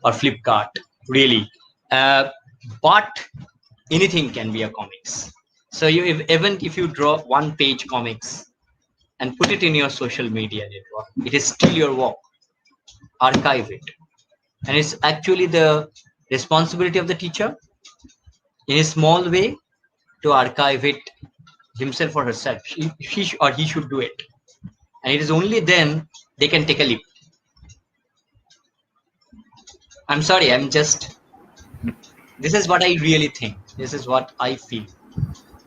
B: or Flipkart, really. But anything can be a comics. So even if you draw one-page comics and put it in your social media network, it is still your work. Archive it. And it's actually the responsibility of the teacher, in a small way, to archive it himself or herself. She or he should do it. And it is only then they can take a leap. I'm sorry, this is what I really think. This is what I feel.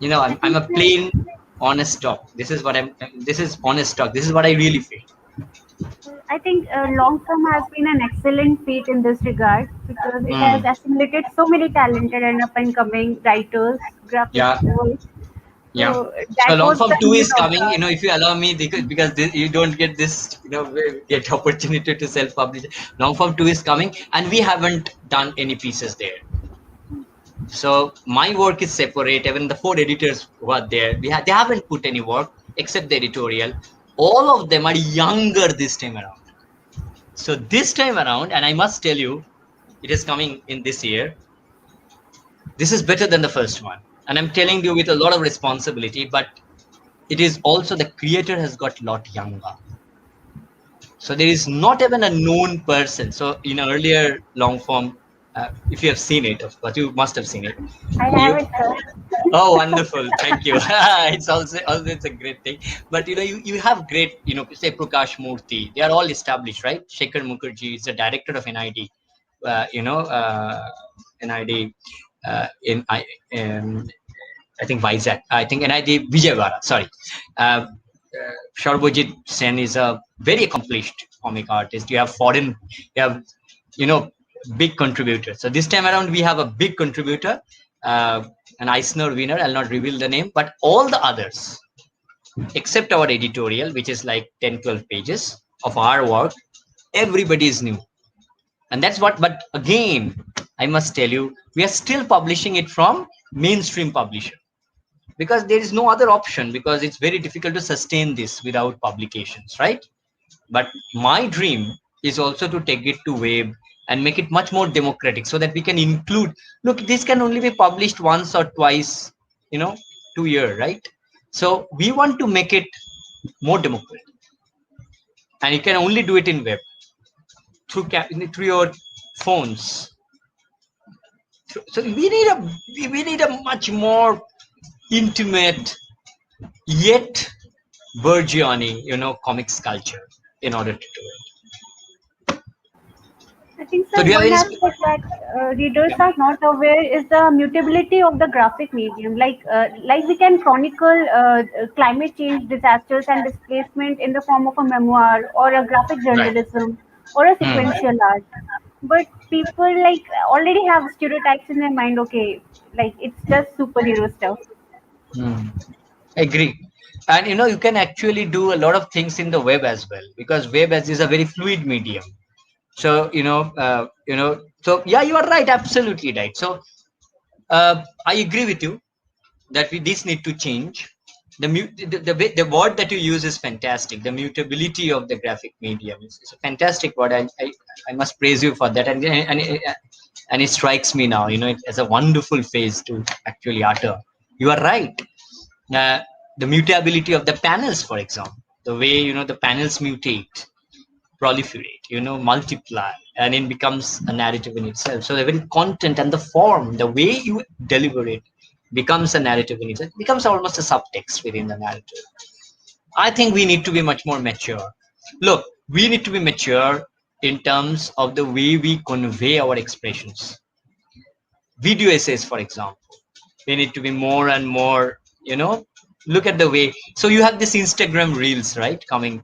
B: I'm a plain, honest talk. This is honest talk. This is what I really feel.
A: I think long form has been an excellent feat in this regard because it has
B: Mm.
A: assimilated so many talented and up and coming writers,
B: Yeah,
A: graphics.
B: yeah.
A: So
B: So
A: that
B: long
A: was
B: form
A: the
B: 2
A: need
B: is
A: of
B: coming,
A: the.
B: if you allow me, because you don't get this, get opportunity to self-publish. Long form 2 is coming, and we haven't done any pieces there. So my work is separate. Even the 4 editors who are there, they haven't put any work except the editorial. All of them are younger this time around. So this time around, and I must tell you, it is coming in this year. This is better than the first one. And I'm telling you with a lot of responsibility, but it is also the creator has got a lot younger. So there is not even a known person. So in earlier long form, if you have seen it, of course, you must have seen it.
A: I
B: You
A: have it, sir.
B: Oh, wonderful! Thank you. It's also always a great thing. But you have great, say Prakash Murthy. They are all established, right? Shekhar Mukherjee is the director of NID. NID in I think Vizag. I think NID Vijayawada. Sorry. Sharbojit Sen is a very accomplished comic artist. You have you have you know big contributors. So this time around we have a big contributor, an Eisner winner. I'll not reveal the name, but all the others except our editorial, which is like 10-12 pages of our work, everybody is new. And that's what, but again, I must tell you, we are still publishing it from mainstream publisher, because there is no other option, because it's very difficult to sustain this without publications, right? But my dream is also to take it to web and make it much more democratic, so that we can include, look, this can only be published once or twice, 2 year, right? So we want to make it more democratic, and you can only do it in web through your phones. So we need a much more intimate yet burgeoning, comics culture in order to do it.
A: I think,
B: So
A: sir,
B: do you have
A: one
B: any?
A: aspect that readers
B: Yeah.
A: are not aware is the mutability of the graphic medium. Like we can chronicle climate change, disasters, and displacement in the form of a memoir or a graphic
B: Right.
A: journalism or a
B: Hmm.
A: sequential art. But people like already have stereotypes in their mind. Okay, like it's just superhero stuff.
B: Hmm. Agree. And you can actually do a lot of things in the web as well, because web as is a very fluid medium. So so yeah, you are right, absolutely right. So I agree with you that this need to change. The word that you use is fantastic. The mutability of the graphic medium is a fantastic word. I must praise you for that. And it strikes me now, as a wonderful phrase to actually utter. You are right. uh, the mutability of the panels, for example, the way the panels mutate, proliferate, multiply, and it becomes a narrative in itself. So the very content and the form, the way you deliver it, becomes a narrative in itself. It becomes almost a subtext within the narrative. I think we need to be much more mature. Look, we need to be mature in terms of the way we convey our expressions. Video essays, for example, we need to be more and more, look at the way. So you have this Instagram reels, right, coming.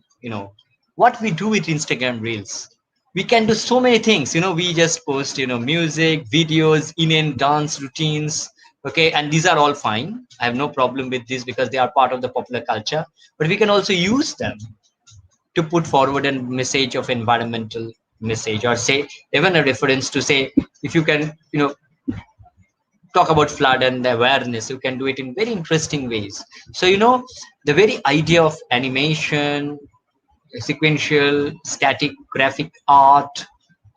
B: What we do with Instagram reels, we can do so many things. We just post music, videos, in dance routines. Okay, and these are all fine. I have no problem with this because they are part of the popular culture. But we can also use them to put forward a message of environmental message, or say even a reference to say, if you can talk about flood and the awareness, you can do it in very interesting ways. So the very idea of animation, sequential, static graphic art,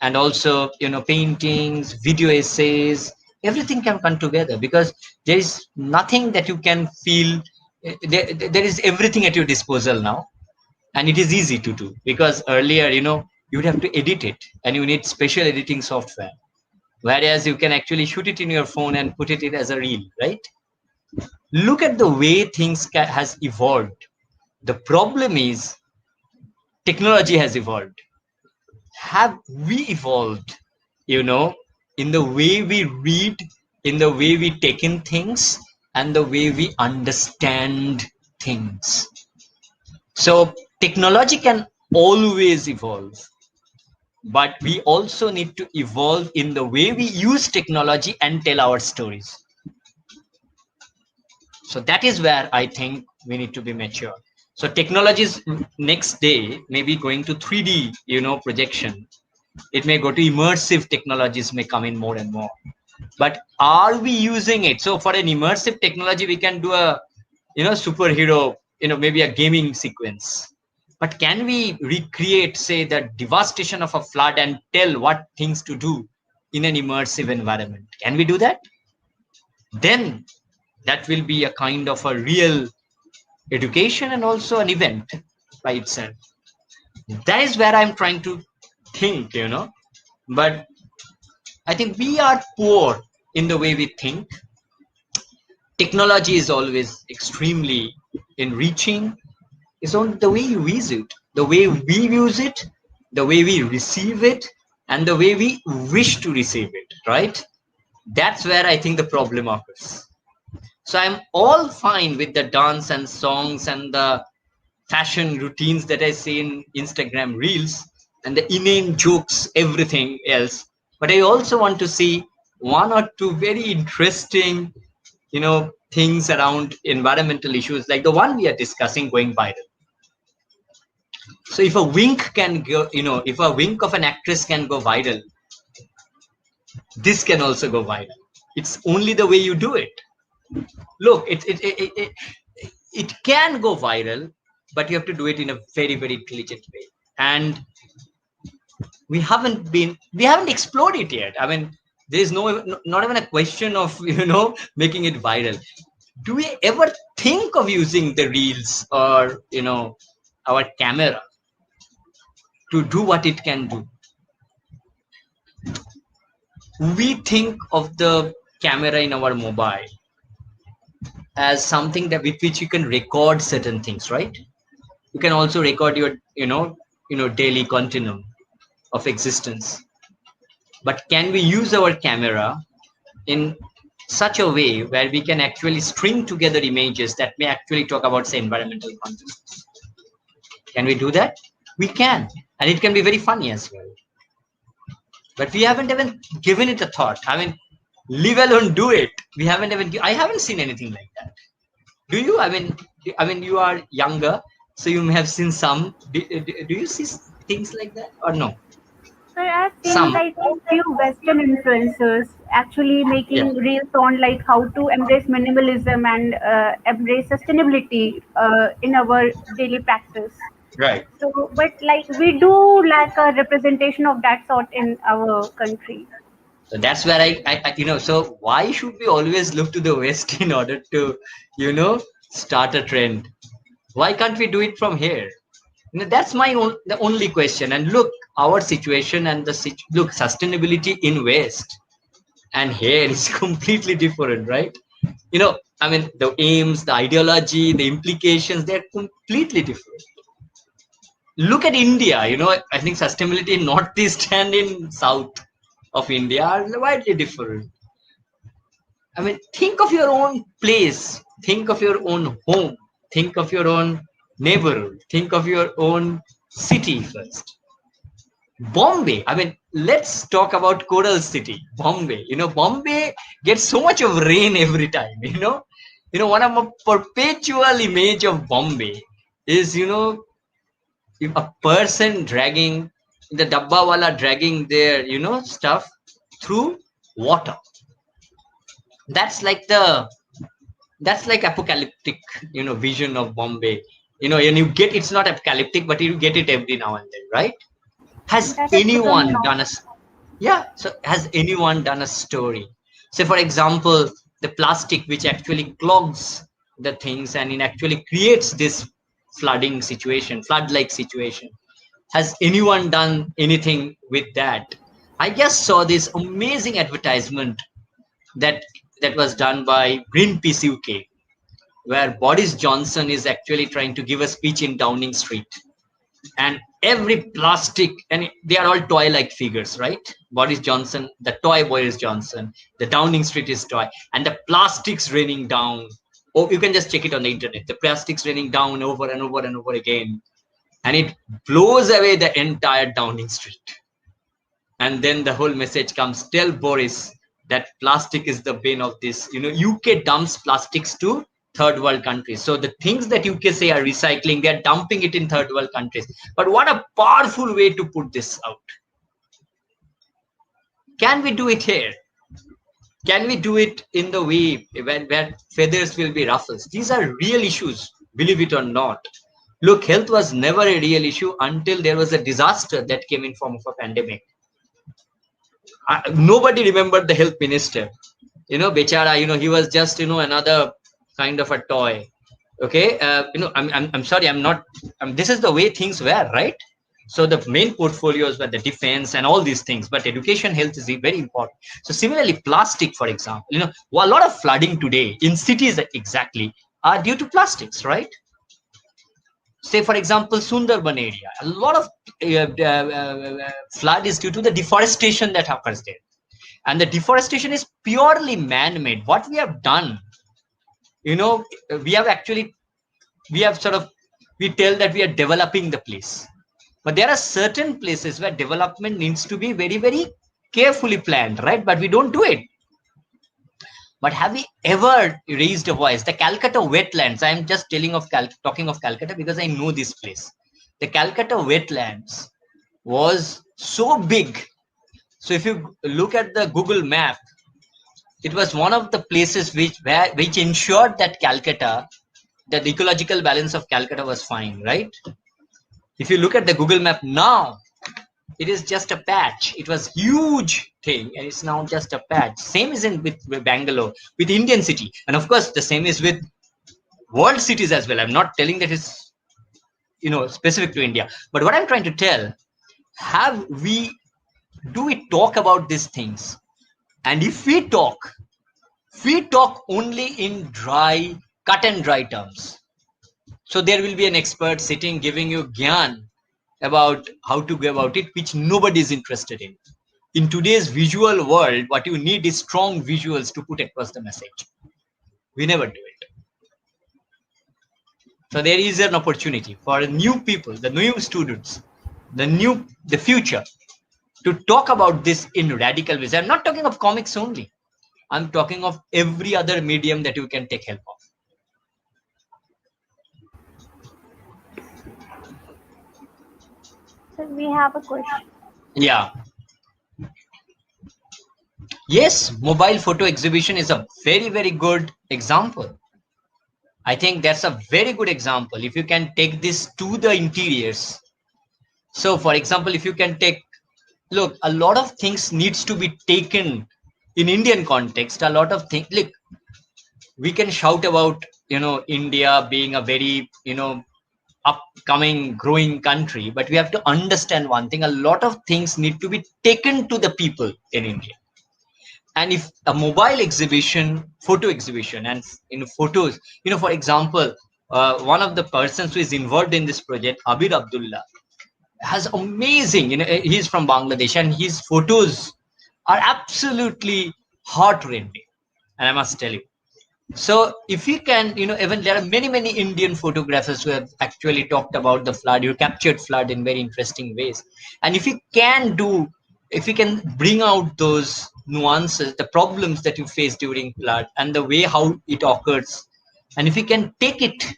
B: and also paintings, video essays, everything can come together, because there is nothing that you can feel. There is everything at your disposal now, and it is easy to do, because earlier you would have to edit it, and you need special editing software, whereas you can actually shoot it in your phone and put it in as a reel, right? Look at the way things has evolved. The problem is technology has evolved. Have we evolved, you know in the way we read, in the way we take in things, and the way we understand things? So technology can always evolve, but we also need to evolve in the way we use technology and tell our stories. So that is where I think we need to be mature. So technologies next day may be going to 3D, projection. It may go to immersive technologies, may come in more and more. But are we using it? So for an immersive technology, we can do a, superhero, maybe a gaming sequence. But can we recreate, say, the devastation of a flood and tell what things to do in an immersive environment? Can we do that? Then that will be a kind of a real education and also an event by itself. That is where I'm trying to think. But I think we are poor in the way we think. Technology is always extremely enriching. It's on the way you use it, the way we use it, the way we receive it, and the way we wish to receive it, right? That's where I think the problem occurs. So I'm all fine with the dance and songs and the fashion routines that I see in Instagram reels and the inane jokes, everything else. But I also want to see one or two very interesting, things around environmental issues, like the one we are discussing, going viral. So if a wink can go, if a wink of an actress can go viral, this can also go viral. It's only the way you do it. Look, it can go viral, but you have to do it in a very, very intelligent way. And we haven't explored it yet. I mean, there is not even a question of making it viral. Do we ever think of using the reels or our camera to do what it can do? We think of the camera in our mobile as something that with which you can record certain things, right? You can also record your daily continuum of existence. but can we use our camera in such a way where we can actually string together images that may actually talk about, say, environmental consciousness? Can we do that? We can, and it can be very funny as well. But we haven't even given it a thought. I mean, leave alone do it. We haven't even. I haven't seen anything like that. Do you? I mean, you are younger, so you may have seen some. Do you see things like that or no?
A: So I've seen
B: Some.
A: like a few Western influencers actually
B: Yeah.
A: making reels on like how to embrace minimalism and embrace sustainability in our daily practice.
B: Right.
A: So, but like we do lack a representation of that sort in our country.
B: So that's where so why should we always look to the West in order to, start a trend? Why can't we do it from here? That's the only question. And look, our situation and look, sustainability in West and here is completely different, right? I mean, the aims, the ideology, the implications, they're completely different. Look at India, I think sustainability in Northeast and in South of India are widely different. I mean, think of your own place, think of your own home, think of your own neighborhood, think of your own city first. Bombay, I mean, let's talk about Coral City, Bombay. Bombay gets so much of rain every time, one of a perpetual image of Bombay is, if a person dragging the dabbawala dragging their, stuff through water. That's like apocalyptic, vision of Bombay. And you get, it's not apocalyptic, but you get it every now and then, right? Has
A: That is totally
B: anyone
A: wrong.
B: done a Yeah, so has anyone done a story? Say, for example, the plastic which actually clogs the things and it actually creates this flood-like situation. Has anyone done anything with that? I just saw this amazing advertisement that that was done by Greenpeace UK, where Boris Johnson is actually trying to give a speech in Downing Street, and every plastic, and they are all toy-like figures, right? Boris Johnson, the toy Boris Johnson, the Downing Street is toy, and the plastics raining down. Oh, you can just check it on the internet. The plastics raining down over and over and over again, and it blows away the entire Downing Street. And then the whole message comes: tell Boris that plastic is the bane of this. UK dumps plastics to third world countries. So the things that UK say are recycling, they're dumping it in third world countries. But what a powerful way to put this out. Can we do it here? Can we do it in the way where feathers will be ruffles? These are real issues, believe it or not. Look, health was never a real issue until there was a disaster that came in form of a pandemic. Nobody remembered the health minister. Bechara, he was just, another kind of a toy. Okay. I'm sorry, this is the way things were, right? So the main portfolios were the defense and all these things, but education, health is very important. So similarly, plastic, for example, a lot of flooding today in cities exactly are due to plastics, right? Say, for example, Sundarban area, a lot of flood is due to the deforestation that occurs there. And the deforestation is purely man-made. What we have done, we have actually, we tell that we are developing the place. But there are certain places where development needs to be very, very carefully planned, right? But we don't do it. But have we ever raised a voice? The Calcutta Wetlands, I'm just talking of Calcutta because I know this place. The Calcutta Wetlands was so big. So if you look at the Google map, it was one of the places which ensured that Calcutta, that the ecological balance of Calcutta was fine, right? If you look at the Google map now, it is just a patch. It was huge thing, and it's now just a patch. Same is with Bangalore, with Indian city, and of course the same is with world cities as well. I'm not telling that it's specific to India, but what I'm trying to tell, do we talk about these things? And if we talk only in cut and dry terms. So there will be an expert sitting giving you gyan about how to go about it, which nobody is interested in. in today's visual world, what you need is strong visuals to put across the message. We never do it. So there is an opportunity for new people, the new students, the future, to talk about this in radical ways. I'm not talking of comics only. I'm talking of every other medium that you can take help of.
A: So we have a question.
B: Yeah. Yes, mobile photo exhibition is a very, very good example. I think that's a very good example. If you can take this to the interiors. So, for example, if you can take, look, a lot of things needs to be taken in Indian context. A lot of things, look, we can shout about, India being a very, upcoming, growing country, but we have to understand one thing: a lot of things need to be taken to the people in India. And if a mobile exhibition, photo exhibition, and photos, for example, one of the persons who is involved in this project, Abir Abdullah, has amazing, he's from Bangladesh, and his photos are absolutely heart-rending, and I must tell you. So if you can, even there are many, many Indian photographers who have actually talked about the flood, you captured flood in very interesting ways. And if you can bring out those nuances, the problems that you face during flood and the way how it occurs, and if you can take it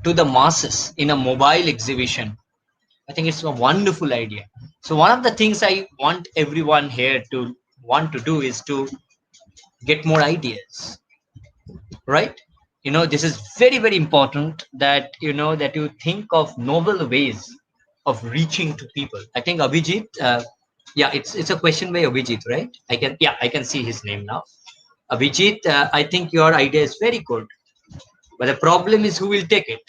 B: to the masses in a mobile exhibition, I think it's a wonderful idea. So one of the things I want everyone here to want to do is to get more ideas, right? This is very, very important that that you think of novel ways of reaching to people. I think Abhijit, yeah, it's a question by Abhijit, right? I can see his name now. Abhijit, I think your idea is very good, but the problem is who will take it.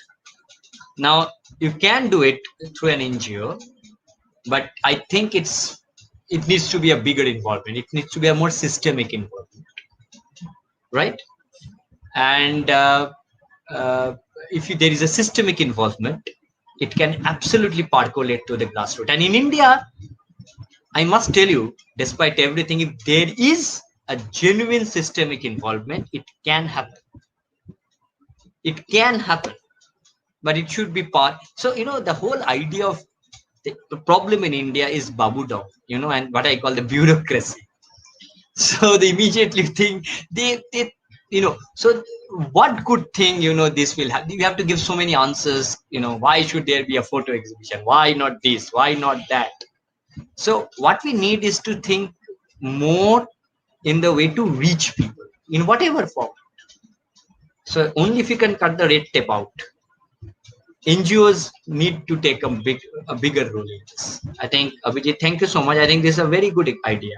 B: Now you can do it through an NGO, but I think it needs to be a bigger involvement. It needs to be a more systemic involvement, right? And if there is a systemic involvement, it can absolutely percolate to the grassroots. And in India, I must tell you, despite everything, if there is a genuine systemic involvement, it can happen. It can happen, but it should be part. So, the whole idea of the problem in India is babudom, and what I call the bureaucracy. So they immediately think they so what good thing this will have. You have to give so many answers. Why should there be a photo exhibition? Why not this? Why not that? So what we need is to think more in the way to reach people in whatever form. So only if you can cut the red tape out, NGOs need to take a bigger role in this. I think Abhijit, thank you so much. I think this is a very good idea.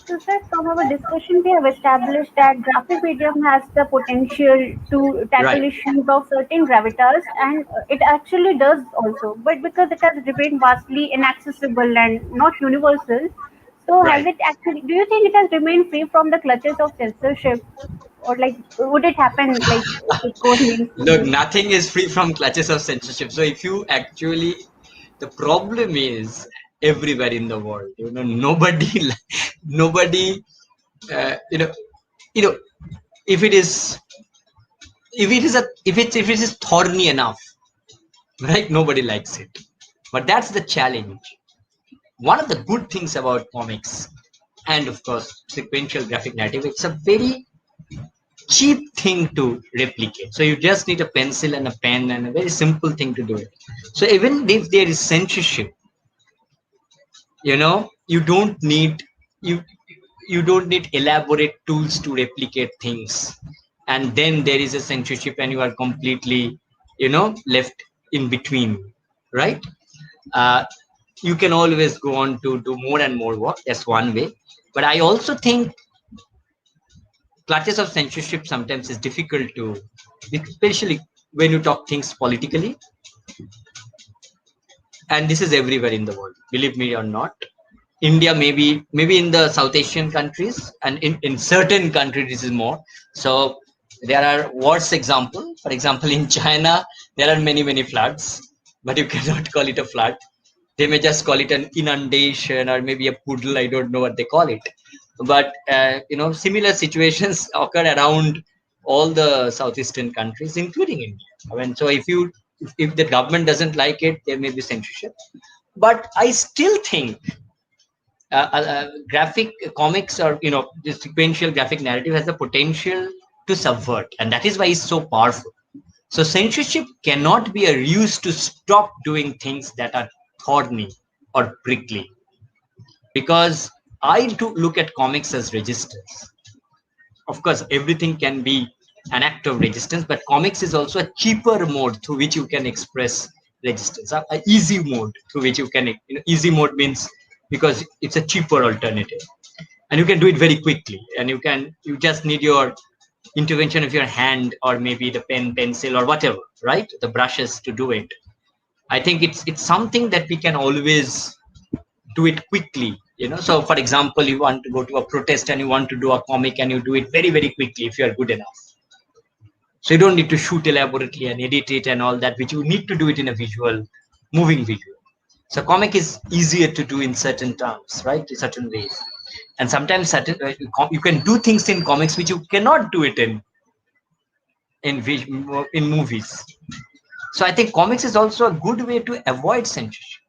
A: So, sir, from our discussion, we have established that graphic medium has the potential to
B: Right,
A: tackle issues of certain gravitas, and it actually does also. But because it has remained vastly inaccessible and not universal, so has
B: right.
A: it actually? Do you think it has remained free from the clutches of censorship, or like would it happen like if it goes
B: Look,
A: mainstream?
B: nothing is free from clutches of censorship. So if you actually, the problem is everywhere in the world. Nobody, nobody, you know, you know, if it is, if it is thorny enough, right? Nobody likes it. But that's the challenge. One of the good things about comics, and of course, sequential graphic narrative, it's a very cheap thing to replicate. So you just need a pencil and a pen and a very simple thing to do it. So even if there is censorship, you don't need you you don't need elaborate tools to replicate things. And then there is a censorship and you are completely, left in between, right? Uh, you can always go on to do more and more work. That's one way. But I also think clutches of censorship sometimes is difficult to, especially when you talk things politically. And this is everywhere in the world, believe me or not. India, maybe in the South Asian countries, and in certain countries this is more. So there are worse example. For example, in China, there are many, many floods, but you cannot call it a flood. They may just call it an inundation or maybe a poodle. I don't know what they call it. But similar situations occur around all the southeastern countries, including India. I mean, so if the government doesn't like it, there may be censorship. But I still think graphic comics, or the sequential graphic narrative, has the potential to subvert, and that is why it's so powerful. So censorship cannot be a ruse to stop doing things that are thorny or prickly, because I do look at comics as resistance. Of course, everything can be an act of resistance, but comics is also a cheaper mode through which you can express resistance, a easy mode through which you can, easy mode means because it's a cheaper alternative, and you can do it very quickly, and you just need your intervention of your hand, or maybe the pen, pencil, or whatever, right, the brushes to do it. I think it's something that we can always do it quickly. So for example, you want to go to a protest and you want to do a comic, and you do it very, very quickly if you are good enough. So you don't need to shoot elaborately and edit it and all that, which you need to do it in a visual, moving visual. So comic is easier to do in certain terms, right, in certain ways. And sometimes you can do things in comics which you cannot do it in movies. So I think comics is also a good way to avoid censorship,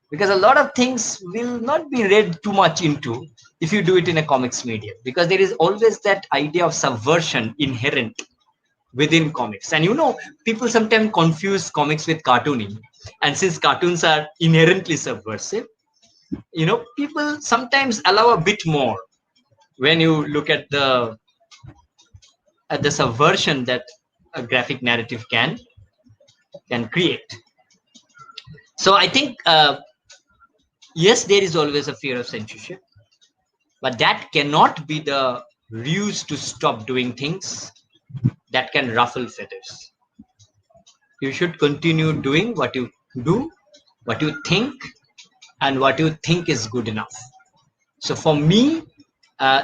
B: because a lot of things will not be read too much into if you do it in a comics medium, because there is always that idea of subversion inherent within comics. And people sometimes confuse comics with cartooning, and since cartoons are inherently subversive, people sometimes allow a bit more when you look at the subversion that a graphic narrative can create. So I think, yes, there is always a fear of censorship, but that cannot be the ruse to stop doing things that can ruffle feathers. You should continue doing what you do, what you think, and what you think is good enough. So for me, uh,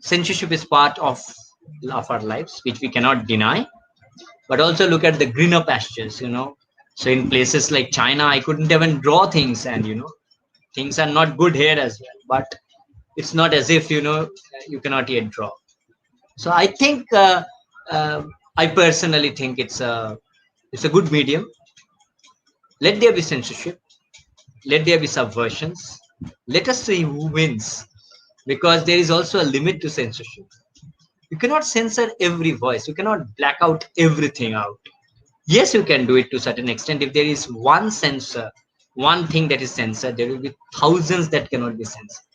B: censorship is part of our lives, which we cannot deny. But also look at the greener pastures. So in places like China, I couldn't even draw things, and things are not good here as well. But it's not as if you cannot yet draw. So I think, uh, I personally think it's a good medium. Let there be censorship. Let there be subversions. Let us see who wins, because there is also a limit to censorship. You cannot censor every voice. You cannot black out everything out. Yes, you can do it to a certain extent. If there is one thing that is censored, there will be thousands that cannot be censored.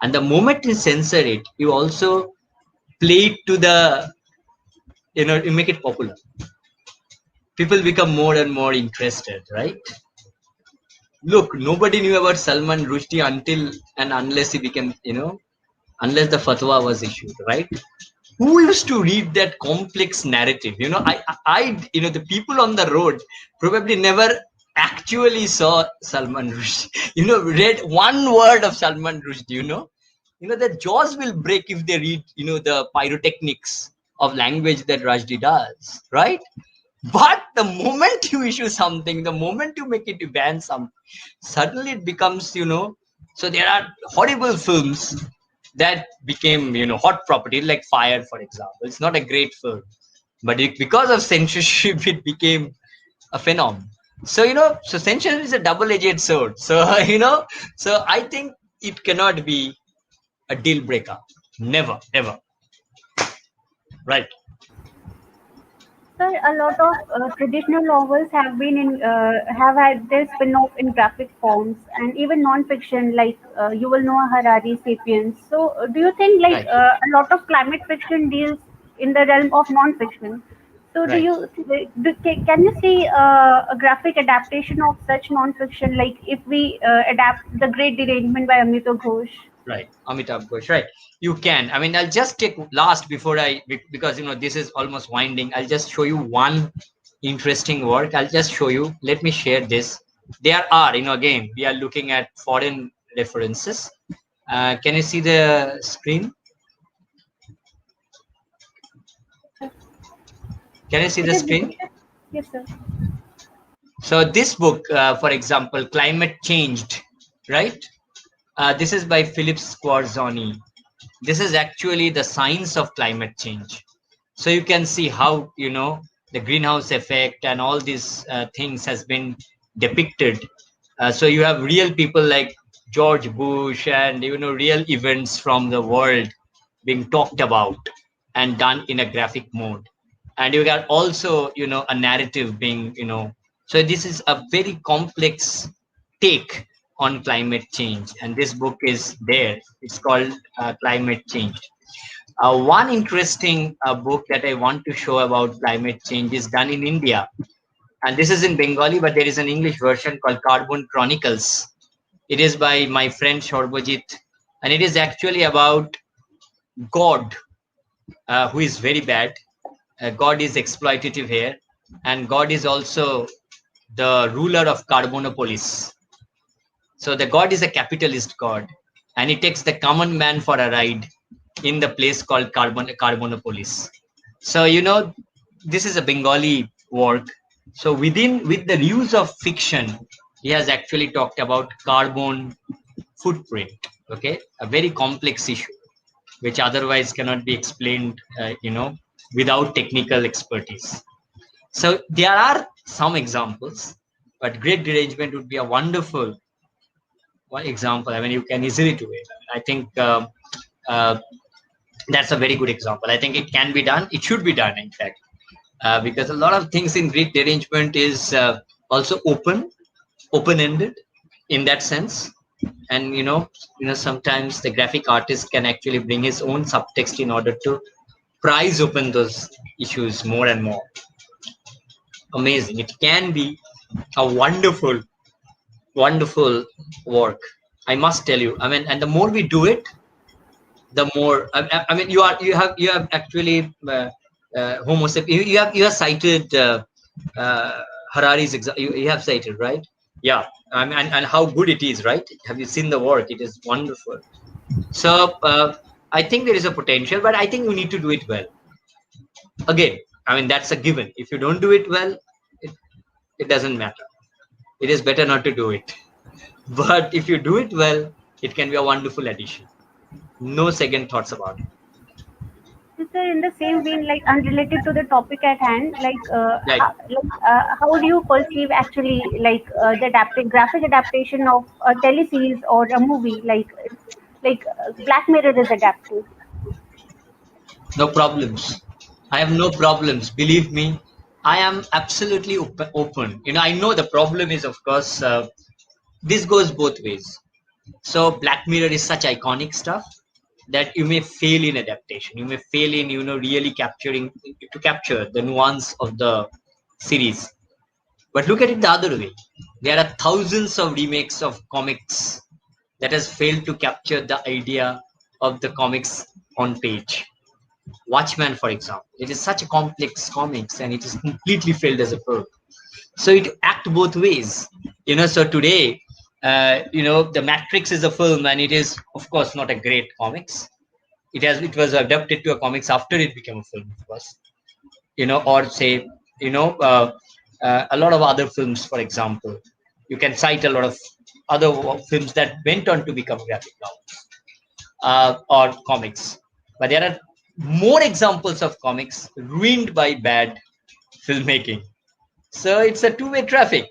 B: And the moment you censor it, you also play it to you make it popular. People become more and more interested, right? Look, nobody knew about Salman Rushdie until and unless he became, unless the fatwa was issued, right? Who used to read that complex narrative? The people on the road probably never actually saw Salman Rushdie, read one word of Salman Rushdie, their jaws will break if they read, the pyrotechnics of language that Rushdie does, right? But the moment you issue something, the moment you make it to ban something, suddenly it becomes, so there are horrible films that became, hot property, like Fire, for example. It's not a great film, but because of censorship, it became a phenomenon. So, so censorship is a double-edged sword. So, so I think it cannot be a deal breaker. Never, ever. Right.
A: Sir, a lot of traditional novels have had their spin-off in graphic forms, and even non-fiction like you will know Harari *Sapiens*. So, do you think like
B: Right.
A: a lot of climate fiction deals in the realm of non-fiction? So,
B: Right.
A: can you see a graphic adaptation of such non-fiction, like if we adapt *The Great Derangement* by Amrita Ghosh?
B: Right, Amitabh Ghosh, right. You can. I mean, I'll just take last before because this is almost winding. I'll just show you one interesting work. I'll just show you. Let me share this. There are, again, we are looking at foreign references. Can you see the screen?
A: Yes, sir.
B: Can you see
A: It
B: the
A: is
B: screen?
A: visible. Yes, sir.
B: So this book, for example, Climate Changed, right? This is by Philip Squarzoni. This is actually the science of climate change. So you can see how, the greenhouse effect and all these things has been depicted. So you have real people like George Bush and, real events from the world being talked about and done in a graphic mode. And you got also, a narrative being, so this is a very complex take on climate change. And this book is there. It's called Climate Change. One interesting book that I want to show about climate change is done in India. And this is in Bengali, but there is an English version called Carbon Chronicles. It is by my friend Shorbojit. And it is actually about God, who is very bad. God is exploitative here. And God is also the ruler of Carbonopolis. So the God is a capitalist God. And he takes the common man for a ride in the place called Carbonopolis. So, this is a Bengali work. So with the use of fiction, he has actually talked about carbon footprint. Okay, a very complex issue, which otherwise cannot be explained, without technical expertise. So there are some examples, but great derangement would be a wonderful one example. I mean, you can easily do it. I think uh, that's a very good example. I think it can be done. It should be done, in fact, because a lot of things in grid derangement is also open-ended in that sense. And sometimes the graphic artist can actually bring his own subtext in order to prize open those issues more and more. Amazing. It can be a wonderful, wonderful work. I must tell you. I mean, and the more we do it, the more. I mean, you have actually Homo sapiens. You have cited Harari's. You have cited, right? Yeah. And how good it is, right? Have you seen the work? It is wonderful. So I think there is a potential, but I think you need to do it well. Again, I mean, that's a given. If you don't do it well, it doesn't matter. It is better not to do it. But if you do it well, it can be a wonderful addition. No second thoughts about it.
A: So, sir, in the same vein, like unrelated to the topic at hand,
B: Right.
A: how do you perceive actually the graphic adaptation of a teleseries or a movie Black Mirror is adapted?
B: No problems. I have no problems. Believe me, I am absolutely open. I know the problem is, of course, this goes both ways. So Black Mirror is such iconic stuff that you may fail in adaptation. You may fail in, really capture the nuance of the series. But look at it the other way. There are thousands of remakes of comics that has failed to capture the idea of the comics on page. Watchmen, for example, it is such a complex comics and it is completely failed as a film. So it act both ways. So today, the Matrix is a film and it is, of course, not a great comics. It was adapted to a comics after it became a film, of course. Or say, a lot of other films, for example. You can cite a lot of other films that went on to become graphic novels or comics. But there are more examples of comics ruined by bad filmmaking. So it's a two-way traffic.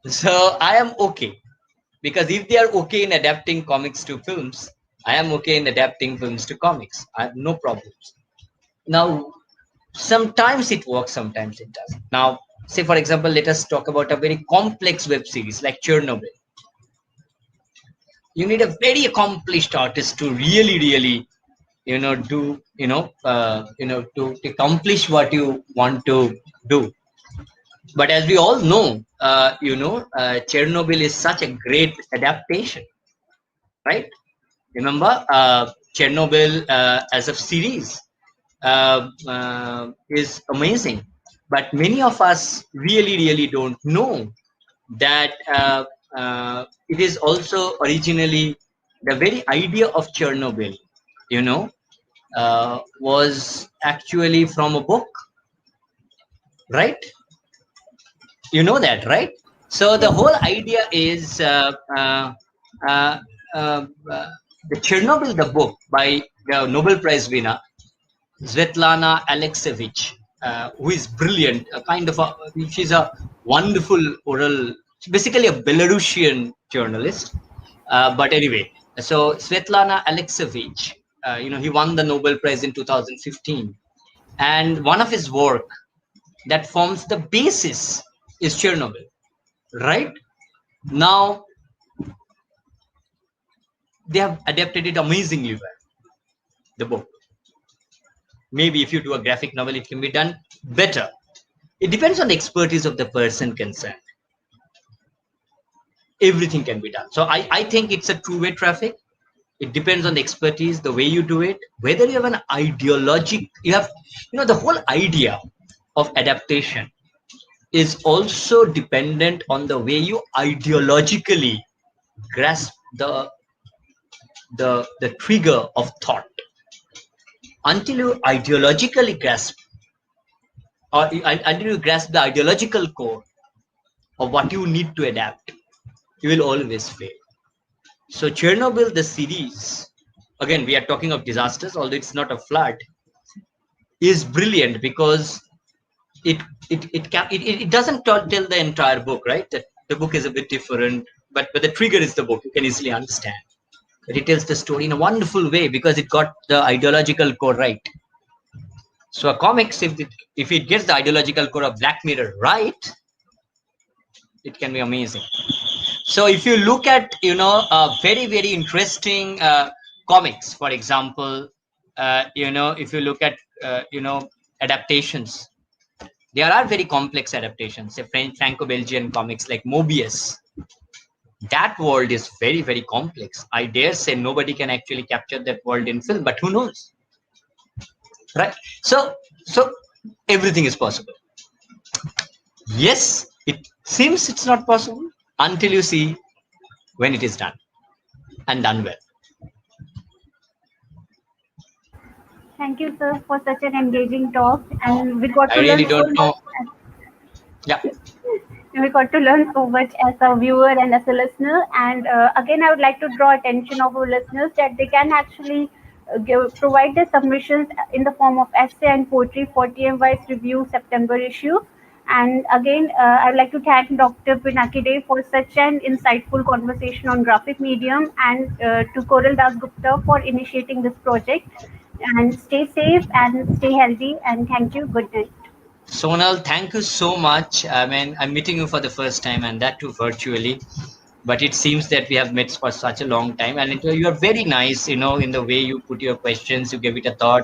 B: So I am okay because if they are okay in adapting comics to films, I am okay in adapting films to comics. I have no problems. Now, sometimes it works, sometimes it doesn't. Now, say for example, let us talk about a very complex web series like Chernobyl. You need a very accomplished artist to really do to accomplish what you want to do. But as we all know, Chernobyl is such a great adaptation, right? Remember, Chernobyl as a series is amazing, but many of us really don't know that it is also originally the very idea of Chernobyl, you know, was actually from a book, right? You know that, right? So the
A: Yes,
B: whole idea is uh, uh, uh, the Chernobyl, the book by the Nobel Prize winner Svetlana Alexievich, who is brilliant, she's a wonderful oral, basically a Belarusian journalist. But anyway, so Svetlana Alexievich, he won the Nobel Prize in 2015, and one of his work that forms the basis is Chernobyl. Right now, they have adapted it amazingly well. The book, maybe if you do a graphic novel, it can be done better. It depends on the expertise of the person concerned. Everything can be done. So I think it's a two-way traffic. It depends on the expertise, the way you do it, whether you have an ideologic, the whole idea of adaptation is also dependent on the way you ideologically grasp the trigger of thought. Until you ideologically grasp, or until you grasp the ideological core of what you need to adapt, you will always fail. So Chernobyl, the series, again, we are talking of disasters, although it's not a flood, is brilliant because it doesn't tell the entire book, right? The book is a bit different, but the trigger is the book. You can easily understand. But it tells the story in a wonderful way because it got the ideological core right. So a comics, if it gets the ideological core of Black Mirror right, it can be amazing. So if you look at very very interesting comics, for example, if you look at adaptations, there are very complex adaptations. Say Franco-Belgian comics like Mobius. That world is very very complex. I dare say nobody can actually capture that world in film, but who knows, right? So everything is possible. Yes, it seems it's not possible until you see when it is done and done well.
A: thank you, sir, for such an engaging talk, and we got
B: I
A: to
B: really
A: learn so
B: don't know.
A: much.
B: Yeah,
A: We got to learn so much as a viewer and as a listener. And again, I would like to draw attention of our listeners that they can actually provide their submissions in the form of essay and poetry for TMYS Review September issue. And again, I'd like to thank Dr. Pinaki for such an insightful conversation on graphic medium, and to Koral Das Gupta for initiating this project. And stay safe and stay healthy. And thank you. Good night.
B: Sonal, thank you so much. I mean, I'm meeting you for the first time, and that too virtually. But it seems that we have met for such a long time, and you are very nice, in the way you put your questions. You gave it a thought,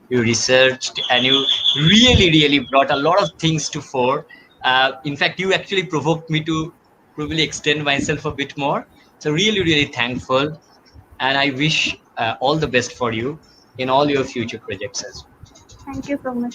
B: you researched, and you really, really brought a lot of things to fore. In fact, you actually provoked me to probably extend myself a bit more. So really, really thankful, and I wish all the best for you in all your future projects as well.
A: Thank you so much.